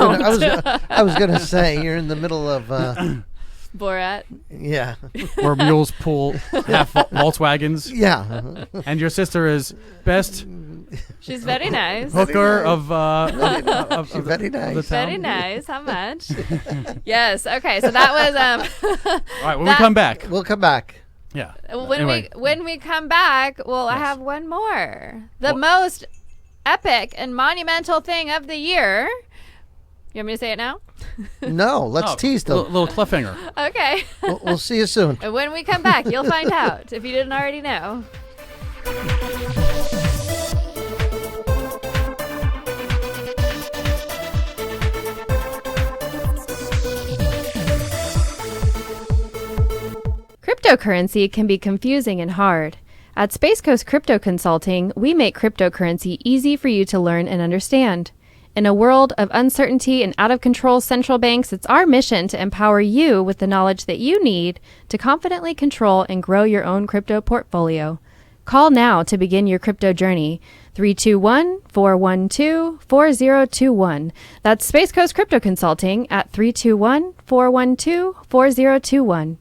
I was gonna say you're in the middle of. Borat. Yeah. Where mules pull half Volkswagens. Yeah. And your sister is best. She's very nice. Hooker of very nice. Of the town. Very nice. How much? Yes. Okay. So that was. All right. When we come back. We'll come back. Yeah. When we come back, I have one more. The most epic and monumental thing of the year. You want me to say it now? No, let's tease them. Little cliffhanger. Okay. We'll see you soon. And when we come back, you'll find out if you didn't already know. Cryptocurrency can be confusing and hard. At Space Coast Crypto Consulting, we make cryptocurrency easy for you to learn and understand. In a world of uncertainty and out-of-control central banks, it's our mission to empower you with the knowledge that you need to confidently control and grow your own crypto portfolio. Call now to begin your crypto journey. 321-412-4021. That's Space Coast Crypto Consulting at 321-412-4021.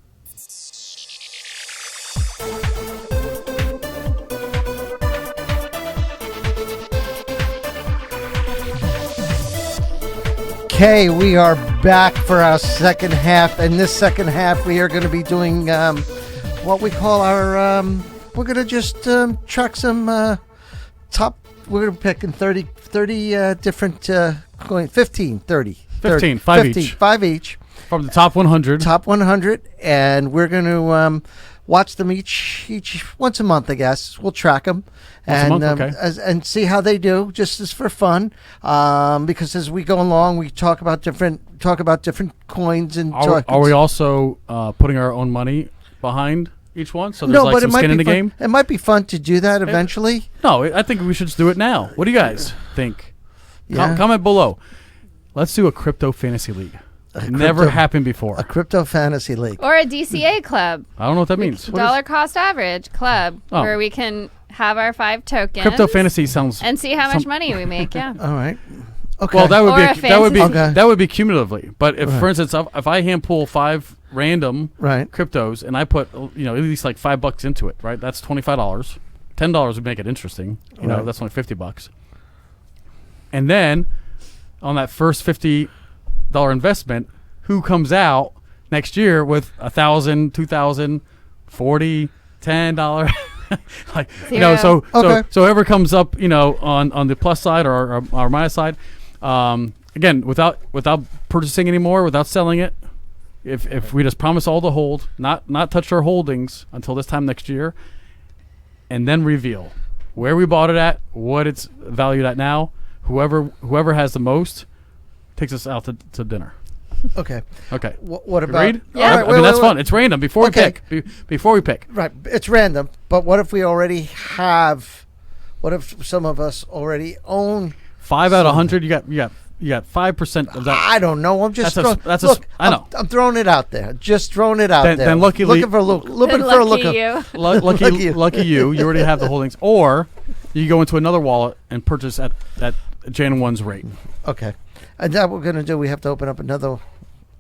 Okay, we are back for our second half. In this second half, we are going to be doing what we call our. We're going to just track some top. We're going to pick in 30 different coins. 15, 30. 15, 5 each. From the top 100. Top 100. And we're going to watch them each once a month, I guess. We'll track them. And see how they do, just as for fun. Because as we go along, we talk about different coins and. Are we also putting our own money behind each one? So there's some skin in the game. It might be fun to do that eventually. No, I think we should just do it now. What do you guys think? Yeah. Comment below. Let's do a crypto fantasy league. Never happened before. A crypto fantasy league or a DCA club. I don't know what that means. Dollar cost average club where we can have our 5 tokens. Crypto fantasy sounds. And see how much money we make. Yeah. All right. Okay. Well, that would Or be a that would be fantasy. Okay. that would be cumulatively. But if, Right. for instance, if I hand pull 5 random right. cryptos and I put at least like $5 into it, right? That's $25. $10 would make it interesting. Right. That's only $50. And then on that first $50 investment, who comes out next year with $1,000, $2,000, $40, $10? Like Zero. Okay. so whoever comes up on the plus side or minus side, again without purchasing anymore, without selling it, if we just promise all to hold, not touch our holdings until this time next year, and then reveal where we bought it at, what it's valued at now, whoever has the most takes us out to dinner. Okay. Okay. What about? Agreed? Yeah. All right, I mean, that's wait. fun. It's random before Okay. we pick. Before we pick. Right. It's random. But what if we already have? What if some of us already own? 5 out of 100. You got 5% of that. I don't know. I'm just That's a- throwing. that's a- look, I know. I'm throwing it out there. Just throwing it out Then- there. then luckily- looking for looking Lucky for a look. you. Lucky you. You already have the holdings. Or you go into another wallet and purchase at Jan 1's rate. Okay. And that we're gonna do. We have to open up another.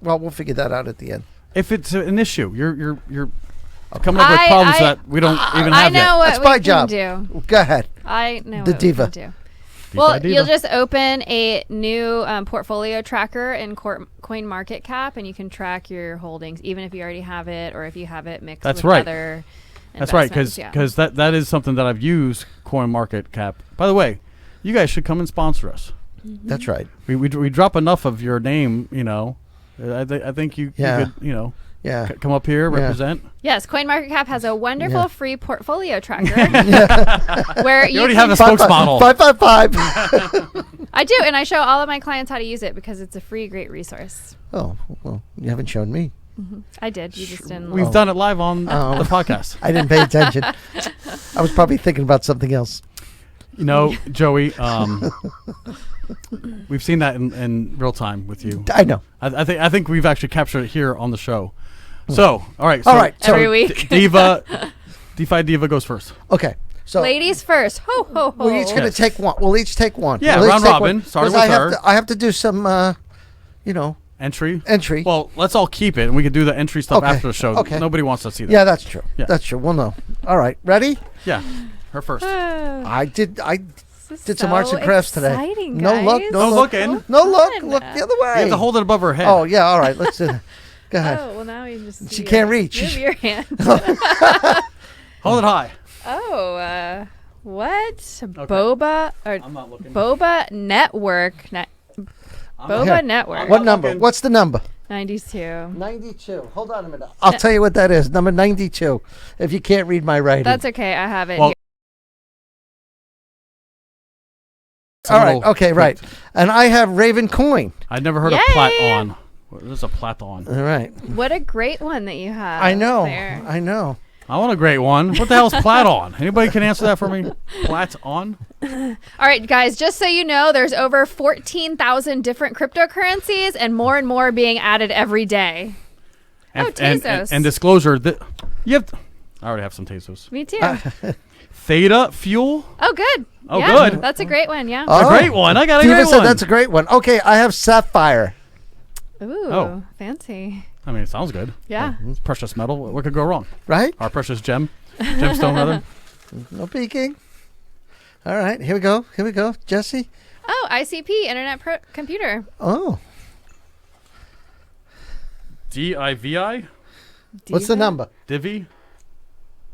Well, we'll figure that out at the end. If it's an issue, you're coming up with I- problems I- that we don't even I have know yet. what That's we my can job. do. Go ahead. I know The what diva. we can do. Well, Diva. you'll just open a new portfolio tracker in Coin Market Cap, and you can track your holdings, even if you already have it or if you have it mixed That's with right. other That's right, investments, because that is something that I've used Coin Market Cap. By the way, you guys should come and sponsor us. That's right. We drop enough of your name, I think you Yeah. could, Yeah. come up here, Yeah. represent. Yes, CoinMarketCap has a wonderful Yeah. free portfolio tracker where You already have the Five, spokesmodel. 555. I do, and I show all of my clients how to use it because it's a free, great resource. Oh well, you haven't shown me. I did. You just didn't. We've Oh. done it live on Oh. the podcast. I didn't pay attention. I was probably thinking about something else. Joey, we've seen that in real time with you. I know. I think we've actually captured it here on the show. So, all right. So All right. So Every week. DeFi Diva goes first. okay. So Ladies first. Ho, ho, ho. we're each gonna Yes. take one. We'll each take one. Yeah, We'll each round take robin, one. starting 'Cause with her. I have to do some, Entry. entry. Well, let's all keep it, and we can do the entry stuff Okay. after the show. Okay. Nobody wants to see that. Yeah, that's true. Yeah. That's true. Well, no. All right. Ready? Yeah. Her first. I did This some so arts and crafts today. exciting, No look, guys. no No look. looking. No look. Fun. Look the other way. You have to hold it above her head. Oh yeah. All right. Let's do that. Go ahead. Oh, well, now you just. She see can't it. reach. Move your hand. Hold it high. Oh, what? Boba or I'm not looking. Boba Network. Boba Here. Network. What number? What's the number? 92. 92. Hold on a minute. I'll tell you what that is. Number 92. If you can't read my writing. That's okay. I have it Well, here. It's a all right. little- Okay. Right. And I have Raven Coin. I'd never heard of Yay! Platon. What is a Platon? All right. What a great one that you have. I know. There. I know. I want a great one. What the hell's Platon? Anybody can answer that for me? Platon? All right, guys, just so you know, there's over 14,000 different cryptocurrencies and more being added every day. And, Oh, Tezos. and disclosure that you have. I already have some Tezos. Me too. Theta Fuel. Oh, good. Oh, Yeah, good. That's a great one, yeah. Oh. A great one. I got a Diva great said one. that's a great one. Okay. I have Sapphire. Ooh, Oh. fancy. I mean, it sounds good. Yeah. It's precious metal. What could go wrong? Right? Our precious gemstone, rather. No peeking. All right. Here we go. Here we go. Jesse. Oh, ICP, Internet Computer. Oh. DIVI. What's the number? Divi.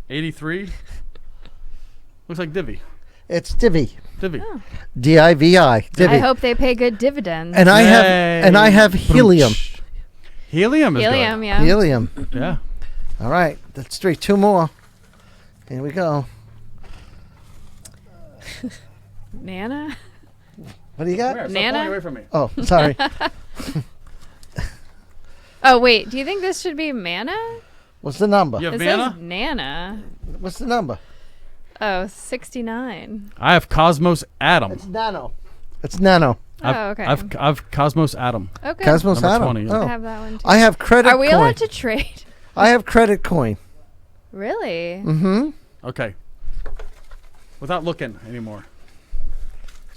83. Looks like Divi. It's Divi. Divi. Oh. Divi. Divi. I hope they pay good dividends. And I have Yay. and I have helium. Helium is Helium, yeah. Helium. good. Yeah. All right. That's three. Two more. Here we go. Nana? What do you got? Where? Stop Nana? pulling away from me. Oh, sorry. Oh, wait. Do you think this should be Mana? What's the number? You have It Mana? says Nana. What's the number? Oh, 69. I have Cosmos Atom. It's Nano. It's Nano. Oh, okay. I've Cosmos Atom. Okay. Cosmos Number Atom. 20, yeah. I Oh. have that one too. I have Credit Are we Coin. allowed to trade? I have Credit Coin. Really? Mm-hmm. Okay. Without looking anymore.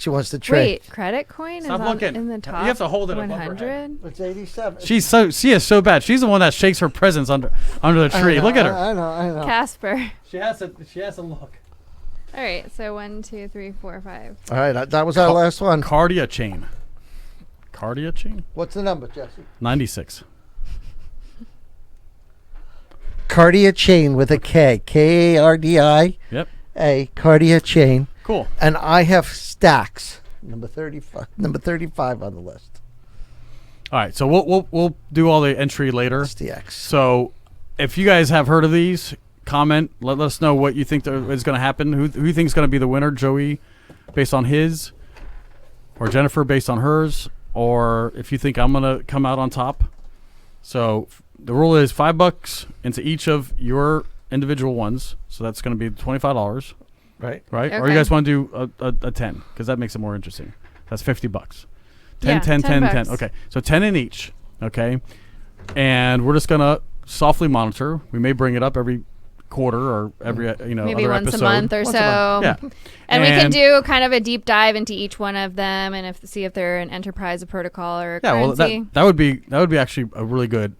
She wants to trade. Wait, credit coin Stop is looking. in the top. You have to hold it above her head. 100. It's 87. She is so bad. She's the one that shakes her presents under the tree. Look at her. I know. Casper. She has to look. All right, so 1, 2, 3, 4, 5. All right, that was our last one. Cardia chain. What's the number, Jesse? 96. Cardia chain with a K. K-A-R-D-I. Yep. A Cardia chain. Cool. And I have stacks. Number 35 on the list. All right, so we'll do all the entry later. SDX. So if you guys have heard of these, comment. Let us know what you think is going to happen. Who you think is going to be the winner? Joey, based on his, or Jennifer, based on hers, or if you think I'm going to come out on top. So the rule is $5 into each of your individual ones. So that's going to be $25. Right. Right? Or Okay. you guys want to do a 10, because that makes it more interesting. That's $50. 10, Yeah, 10, 10, 10. $10. Okay. So 10 in each. Okay. And we're just going to softly monitor. We may bring it up every quarter or every, Maybe other once episode. a month or so. Yeah. And we can do kind of a deep dive into each one of them and see if they're an enterprise, a protocol, or a currency. Well, that would be actually a really good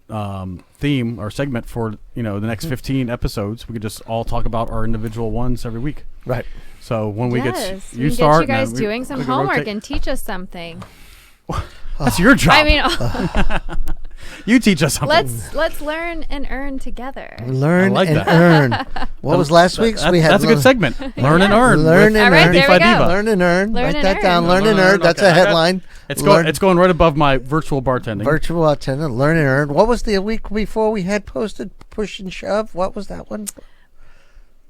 theme or segment for the next 15 episodes. We could just all talk about our individual ones every week. Right. So when we get Yes, you we start, get you guys and doing some we can homework rotate. and teach us something. That's your job. I mean, you teach us something. let's learn and earn together. Learn I like and that. earn. What was last week's? That's a good segment. Learn and earn. Learn with and All right, earn. there we go. Diva. Learn and earn. Learn Write and that earn. down. Learn and Learn earn. and That's okay, a I got- headline. It's Learn- going right above my virtual bartending. Virtual attendant. Learn and earn. What was the week before we had posted push and shove? What was that one?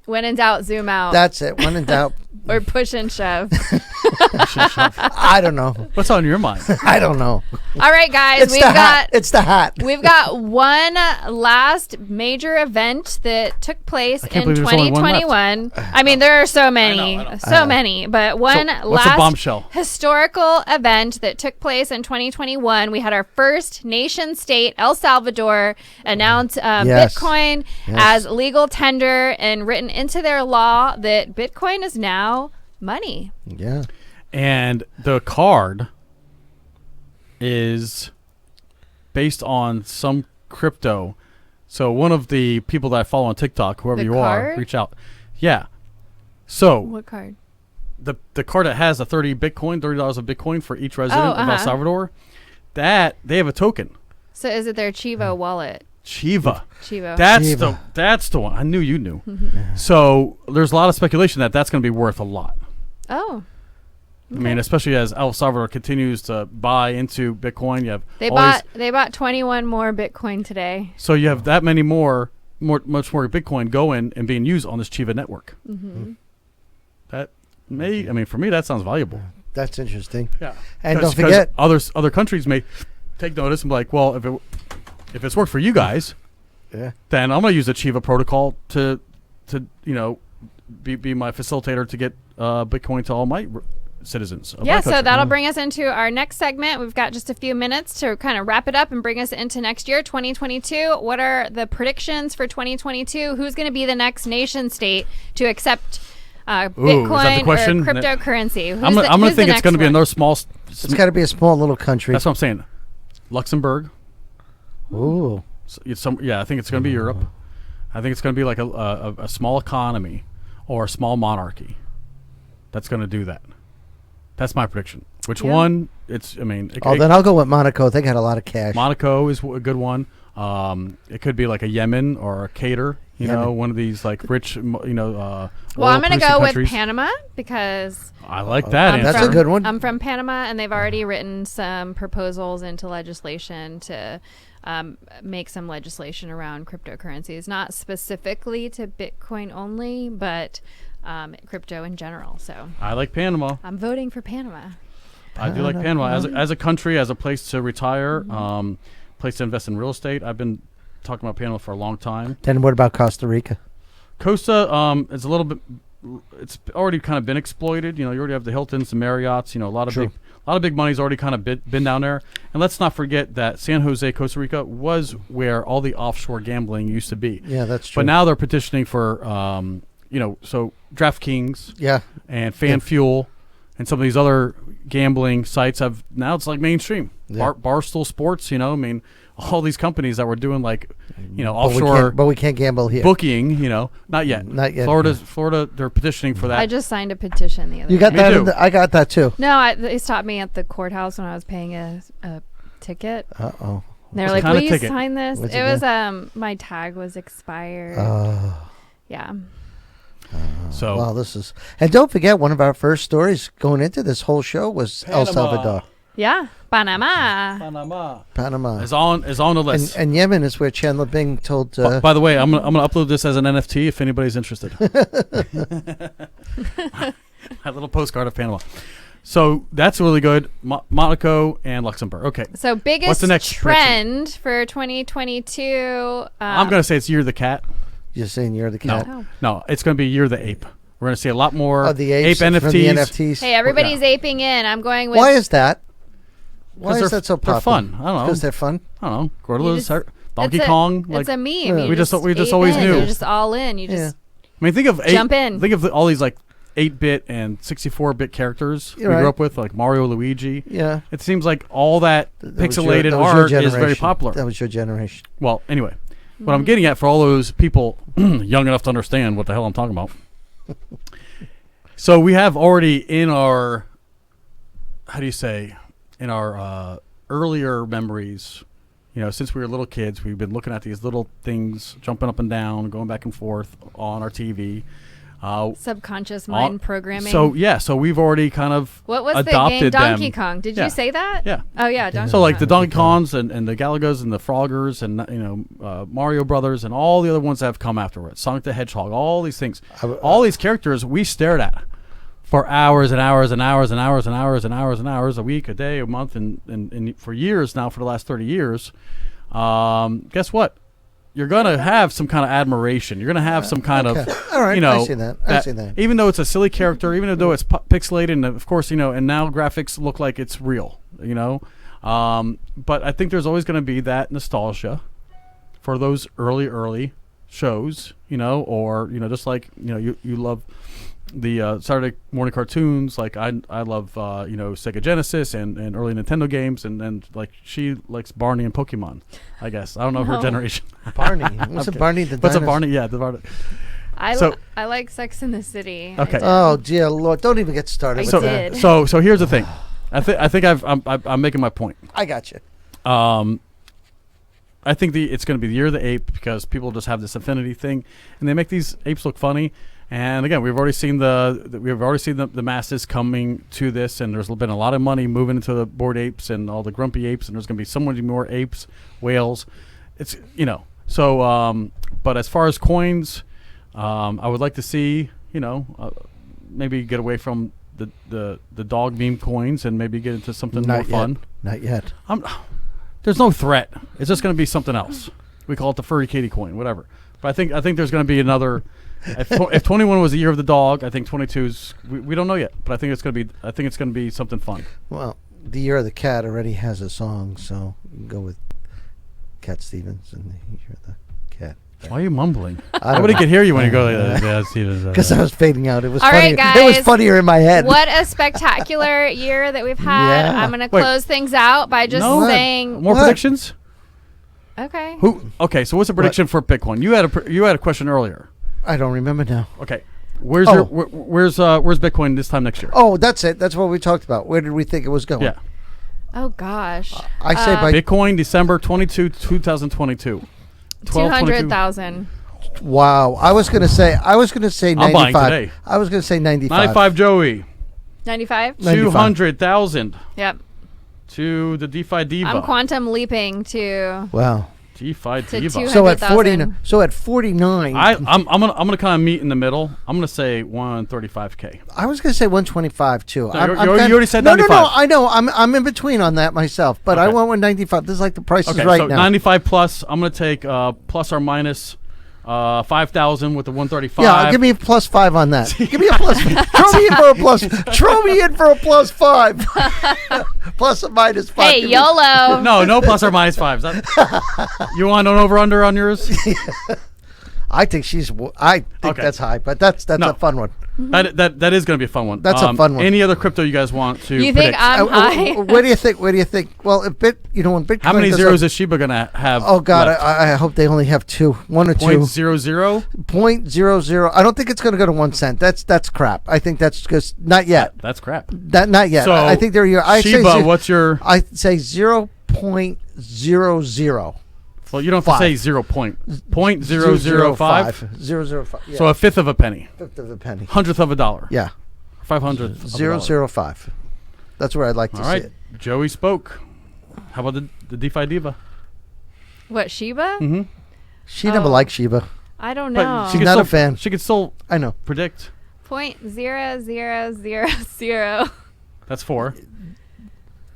When in doubt, zoom out. That's it. When in doubt. Or push and shove. I don't know. What's on your mind? I don't know. All right, guys, It's we've the got hat. It's the hat. we've got one last major event that took place can't in believe there's only one left. 2021. I mean, there are so many, I know. so many, but one what's the last bombshell? historical event that took place in 2021. We had our first nation state, El Salvador, announce Yes. Bitcoin as legal tender and written into their law that Bitcoin is now money. Yeah. And the card is based on some crypto. So one of the people that I follow on TikTok, whoever The you card? are, reach out. Yeah. So What card? the card that has a $30 of Bitcoin for each resident of El uh-huh. Salvador, that they have a token. So is it their Chivo wallet? Chiva. Chivo. That's the one. I knew you knew. So there's a lot of speculation that that's going to be worth a lot. Oh. I mean, especially as El Salvador continues to buy into Bitcoin, you have They all bought these- they bought 21 more Bitcoin today. so you have that many much more Bitcoin going and being used on this Chiva network. That may, I mean, for me, that sounds valuable. That's interesting. Yeah, And don't forget, other countries may take notice and be like, well, if it's worked for you guys, yeah. then I'm going to use the Chiva protocol to be my facilitator to get Bitcoin to all my citizens. Of my Yeah, so country. that'll bring us into our next segment. We've got just a few minutes to kind of wrap it up and bring us into next year, 2022. What are the predictions for 2022? Who's going to be the next nation state to accept Bitcoin or question? cryptocurrency? I'm going to think it's going to be another small. It's got to be a small little country. That's what I'm saying. Luxembourg. Ooh. I think it's going to be Europe. I think it's going to be like a small economy or a small monarchy that's going to do that. That's my prediction. Which one? It's. I mean, Then I'll go with Monaco. They got a lot of cash. Monaco is a good one. It could be like a Yemen or a Qatar. You know, one of these like rich. Well, I'm going to go with Panama because I like that. That's answer. a good one. I'm from Panama, and they've already written some proposals into legislation to make some legislation around cryptocurrencies, not specifically to Bitcoin only, but crypto in general. So I like Panama. I'm voting for Panama. I do like Panama as a country, as a place to retire, place to invest in real estate. I've been talking about Panama for a long time. Then what about Costa Rica? Costa is a little bit. It's already kind of been exploited. You already have the Hiltons, the Marriotts. A lot of big money's already kind of been down there. And let's not forget that San Jose, Costa Rica, was where all the offshore gambling used to be. Yeah, that's true. But now they're petitioning for, so DraftKings, Yeah. and FanFuel, and some of these other gambling sites have now it's like mainstream. Yeah. Barstool Sports, I mean, all these companies that were doing like, But offshore we can't gamble here. booking, not yet. Not yet. Florida, they're petitioning for that. I just signed a petition the other You got day. that? too. I got that too. No, they stopped me at the courthouse when I was paying a ticket. Uh-oh. They're What like, kind will of you ticket? sign this? What's It it was, my tag was expired. Yeah. So Well, this is, and don't forget, one of our first stories going into this whole show was El Salvador, Yeah. Panama. Panama Panama, is on the list. and Yemen is where Chandler Bing told. By the way, I'm gonna upload this as an NFT if anybody's interested. My little postcard of Panama. So that's really good. Monaco and Luxembourg. Okay. So biggest What's the next trend for 2022? I'm going to say it's Year of the Cat. You're saying you're the No. cat. Oh. No, it's going to be Year of the Ape. We're going to see a lot more Oh, the apes ape from NFTs. the NFTs. Hey, everybody's aping in. I'm going with. Why is that? Why 'Cause is that so popular? they're fun. I don't know. Because they're fun. I don't know. Gorillas, just- Donkey it's a- Kong. It's a meme. Yeah. You We just ape always in. knew. You're just all in. You Yeah. just I mean, think of Jump in. Think of all these like 8-bit and 64-bit characters You're we grew right. up with, like Mario, Luigi. Yeah. It seems like all that That was your- pixelated that was your art is very generation. popular. That was your generation. Well, anyway, what I'm getting at for all those people young enough to understand what the hell I'm talking about. So we have already in our, in our earlier memories, since we were little kids, we've been looking at these little things jumping up and down, going back and forth on our TV. subconscious mind programming. So we've already kind of what was the game? adopted Donkey them. Kong. Did Yeah. you say that? Yeah. Oh yeah, Donkey So like the Kong. Donkey Kongs and the Galagos and the Froggers and Mario Brothers and all the other ones that have come afterwards, Sonic the Hedgehog, all these things, all these characters we stared at for hours and hours and hours and hours and hours and hours and hours, a week, a day, a month, and for years now, for the last 30 years. Guess what? You're gonna have some kind of admiration. You're gonna have some kind Okay. of, All right, I see that. I see that. Even though it's a silly character, even though it's pixelated, and of course, and now graphics look like it's real, But I think there's always going to be that nostalgia for those early shows, or just like you love the Saturday morning cartoons. Like I love Sega Genesis and early Nintendo games, and like she likes Barney and Pokemon. I guess I don't know her No. generation. Barney. What's Okay. a Barney the What's a dinosaur? Barney? Yeah, the Barney. I like Sex in the City. I Okay. do. Oh dear Lord! Don't even get started I with So that. did. so here's the thing. I think I'm making my point. I got you. I think it's going to be the Year of the Ape because people just have this affinity thing, and they make these apes look funny. And again, we've already seen the masses coming to this, and there's been a lot of money moving into the bored apes and all the grumpy apes, and there's going to be so many more apes, whales. It's So, but as far as coins, I would like to see maybe get away from the dog meme coins and maybe get into something more fun. Not yet. There's no threat. It's just going to be something else. We call it the furry kitty coin, whatever. But I think there's going to be another. If 21 was the year of the dog, I think 22's. We don't know yet, but I think it's going to be something fun. Well, the Year of the Cat already has a song, so you can go with Cat Stevens and the Year of the Cat. Why are you mumbling? I don't Nobody know. could hear you when you go like that. Because I was fading out. It was All funny. right, It was guys. funnier in my head. What a spectacular year that we've had. Yeah. I'm going to Wait. close things out by just No. saying. More What? predictions? Okay. Okay, so what's the prediction for Bitcoin? You had a question earlier. I don't remember now. Okay, where's Oh. where's Bitcoin this time next year? Oh, that's it. That's what we talked about. Where did we think it was going? Yeah, Oh, gosh. I say by Bitcoin December 22, 2022. 200,000. wow. I was gonna say I'm buying 95. today. I was gonna say 95. 95 Joey. 95? 95. 200,000 Yep. to the DeFi Diva. I'm quantum leaping to Wow. DeFi To Diva. 200. So at 100,000. at 49, I'm gonna kind of meet in the middle. I'm gonna say 135K. I was gonna say 125 too. No, you already said no, 95. No, I know. I'm in between on that myself, but I Okay. went with 95. This is like the price is Okay, right so now. 95 plus. I'm gonna take plus or minus 5,000 with the 135. Yeah, give me a plus 5 on that. Give me a plus. Throw me in for a plus. Throw me in for a plus 5. Plus or minus 5. Hey, Give me- YOLO. No plus or minus 5. You want an over under on yours? I think she's. I think Okay. that's high, but that's No. a fun one. That is going to be a fun one. That's a fun one. Any other crypto you guys want to You predict? think I'm high? What do you think? What do you think? Well, if when Bitcoin How many goes zeros up- is Shiba going to have? Oh God, left? I hope they only have two, one or two. 0.00? 0.00. I don't think it's going to go to 1 cent. That's crap. I think that's just not yet. That's crap. Not yet. So I think they're here. Shiba, what's your? I say 0.00. Well, you don't have to say 0.005. 0.005. Yeah. So a fifth of a penny. fifth of a penny. Hundredth of a dollar. Yeah. 500th. 0.005. That's where I'd like to All see right. it. Joey spoke. How about the DeFi diva? What, Shiba? Mm-hmm. She never liked Shiba. I don't know. But She's not a fan. She could still I know. predict. 0.0000. That's 4.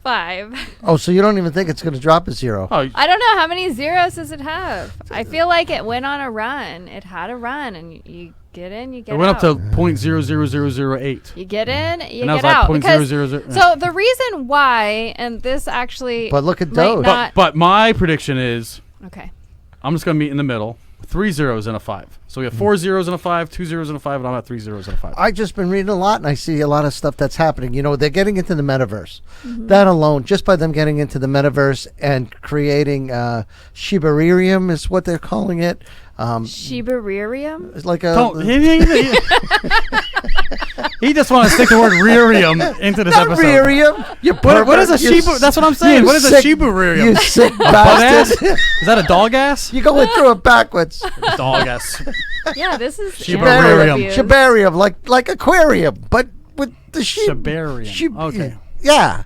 5. Oh, so you don't even think it's going to drop a 0? Oh, I don't know. How many zeros does it have? I feel like it went on a run. It had a run, and you get in, you get it out. went up to 0.00008. You get in, you And that was get like out. 0.000. So the reason why, and this actually But look at might Doge. not- But my prediction is Okay. I'm just going to meet in the middle. 3 zeros and a 5. So we have 4 zeros and a 5, 2 zeros and a 5, and I'm at 3 zeros and a 5. I've just been reading a lot, and I see a lot of stuff that's happening. You know, they're getting into the metaverse. That alone, just by them getting into the metaverse and creating Shibarium is what they're calling it. Shibarium? It's like a... Don't, he just wants to stick the word rearium into this Not episode. Rearium. You What is a pervert. You Shiba? s- That's what I'm saying. you What is a sick- Shibarium? You sick Butt ass? bastard. Is that a dog ass? You're going through it backwards. Dog ass. Yeah, this is Shibarium. interviews. Shibarium, like aquarium, but with the sheep. Shibarium. Okay. Yeah.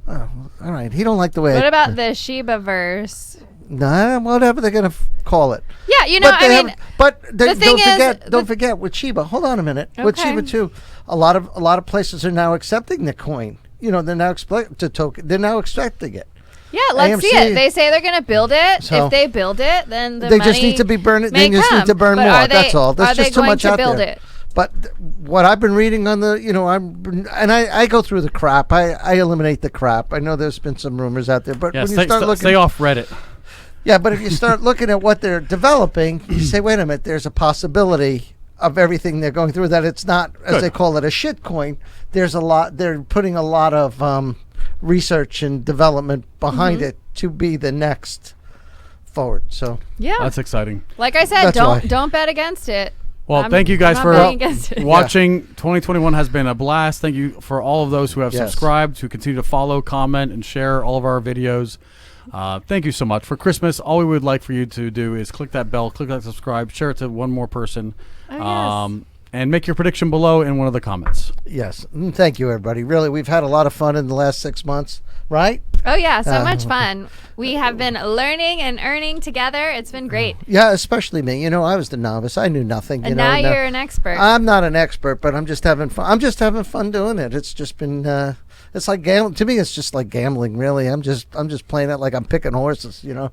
Oh, all right. He don't like the way. What about the Shiba-verse? Nah, whatever they're gonna call it. Yeah, you know, they I mean, don't thing is, don't forget with Shiba. Hold on a minute. With Okay. Shiba too, a lot of places are now accepting the coin. You know, they're now They're now accepting it. yeah, let's see AMC it. They say they're going to build it. So- If they build it, then the They money just need to be burning. They may just need come. to burn But more. are they- That's all. There's are they just too going much to out build there. it? But what I've been reading on the, you know, I go through the crap. I eliminate the crap. I know there's been some rumors out there, but Yeah, when you start looking, stay off Reddit. yeah, but if you start looking at what they're developing, you say, wait a minute, there's a possibility of everything they're going through that it's not, as Good. they call it, a shit coin. There's a lot. They're putting a lot of research and development behind it to be the next forward. So Yeah. That's exciting. Like I said, That's why. don't bet against it. Well, thank you guys I'm for not betting against it. watching. 2021 has been a blast. Thank you for all of those who have Yes. subscribed, who continue to follow, comment, and share all of our videos. Thank you so much. For Christmas, all we would like for you to do is click that bell, click that subscribe, share it to one more person, Oh, yes. and make your prediction below in one of the comments. yes, thank you, everybody. Really, we've had a lot of fun in the last 6 months, right? Oh, yeah, so much fun. We have been learning and earning together. It's been great. Yeah, especially me. You know, I was the novice. I knew nothing. And you know, now you're an expert. I'm not an expert, but I'm just having fun. I'm just having fun doing it. It's just been. It's like gambling. To me, it's just like gambling. Really, I'm just playing it like I'm picking horses. You know.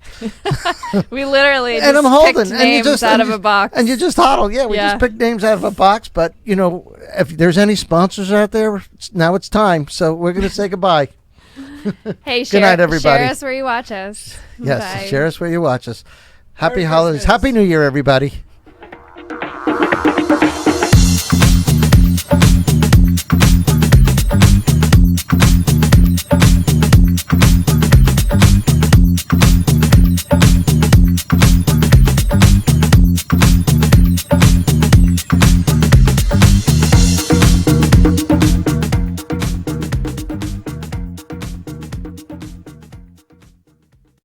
We literally And just I'm holding, picked and you names just out and of you- a box. and you just hodl. Yeah, we Yeah. just pick names out of a box. But you know, if there's any sponsors out there, now it's time. So we're gonna say goodbye. Hey, Good night, everybody. Share us where you watch us. Yes, Bye. share us where you watch us. Happy Merry holidays. Christmas. Happy New Year, everybody.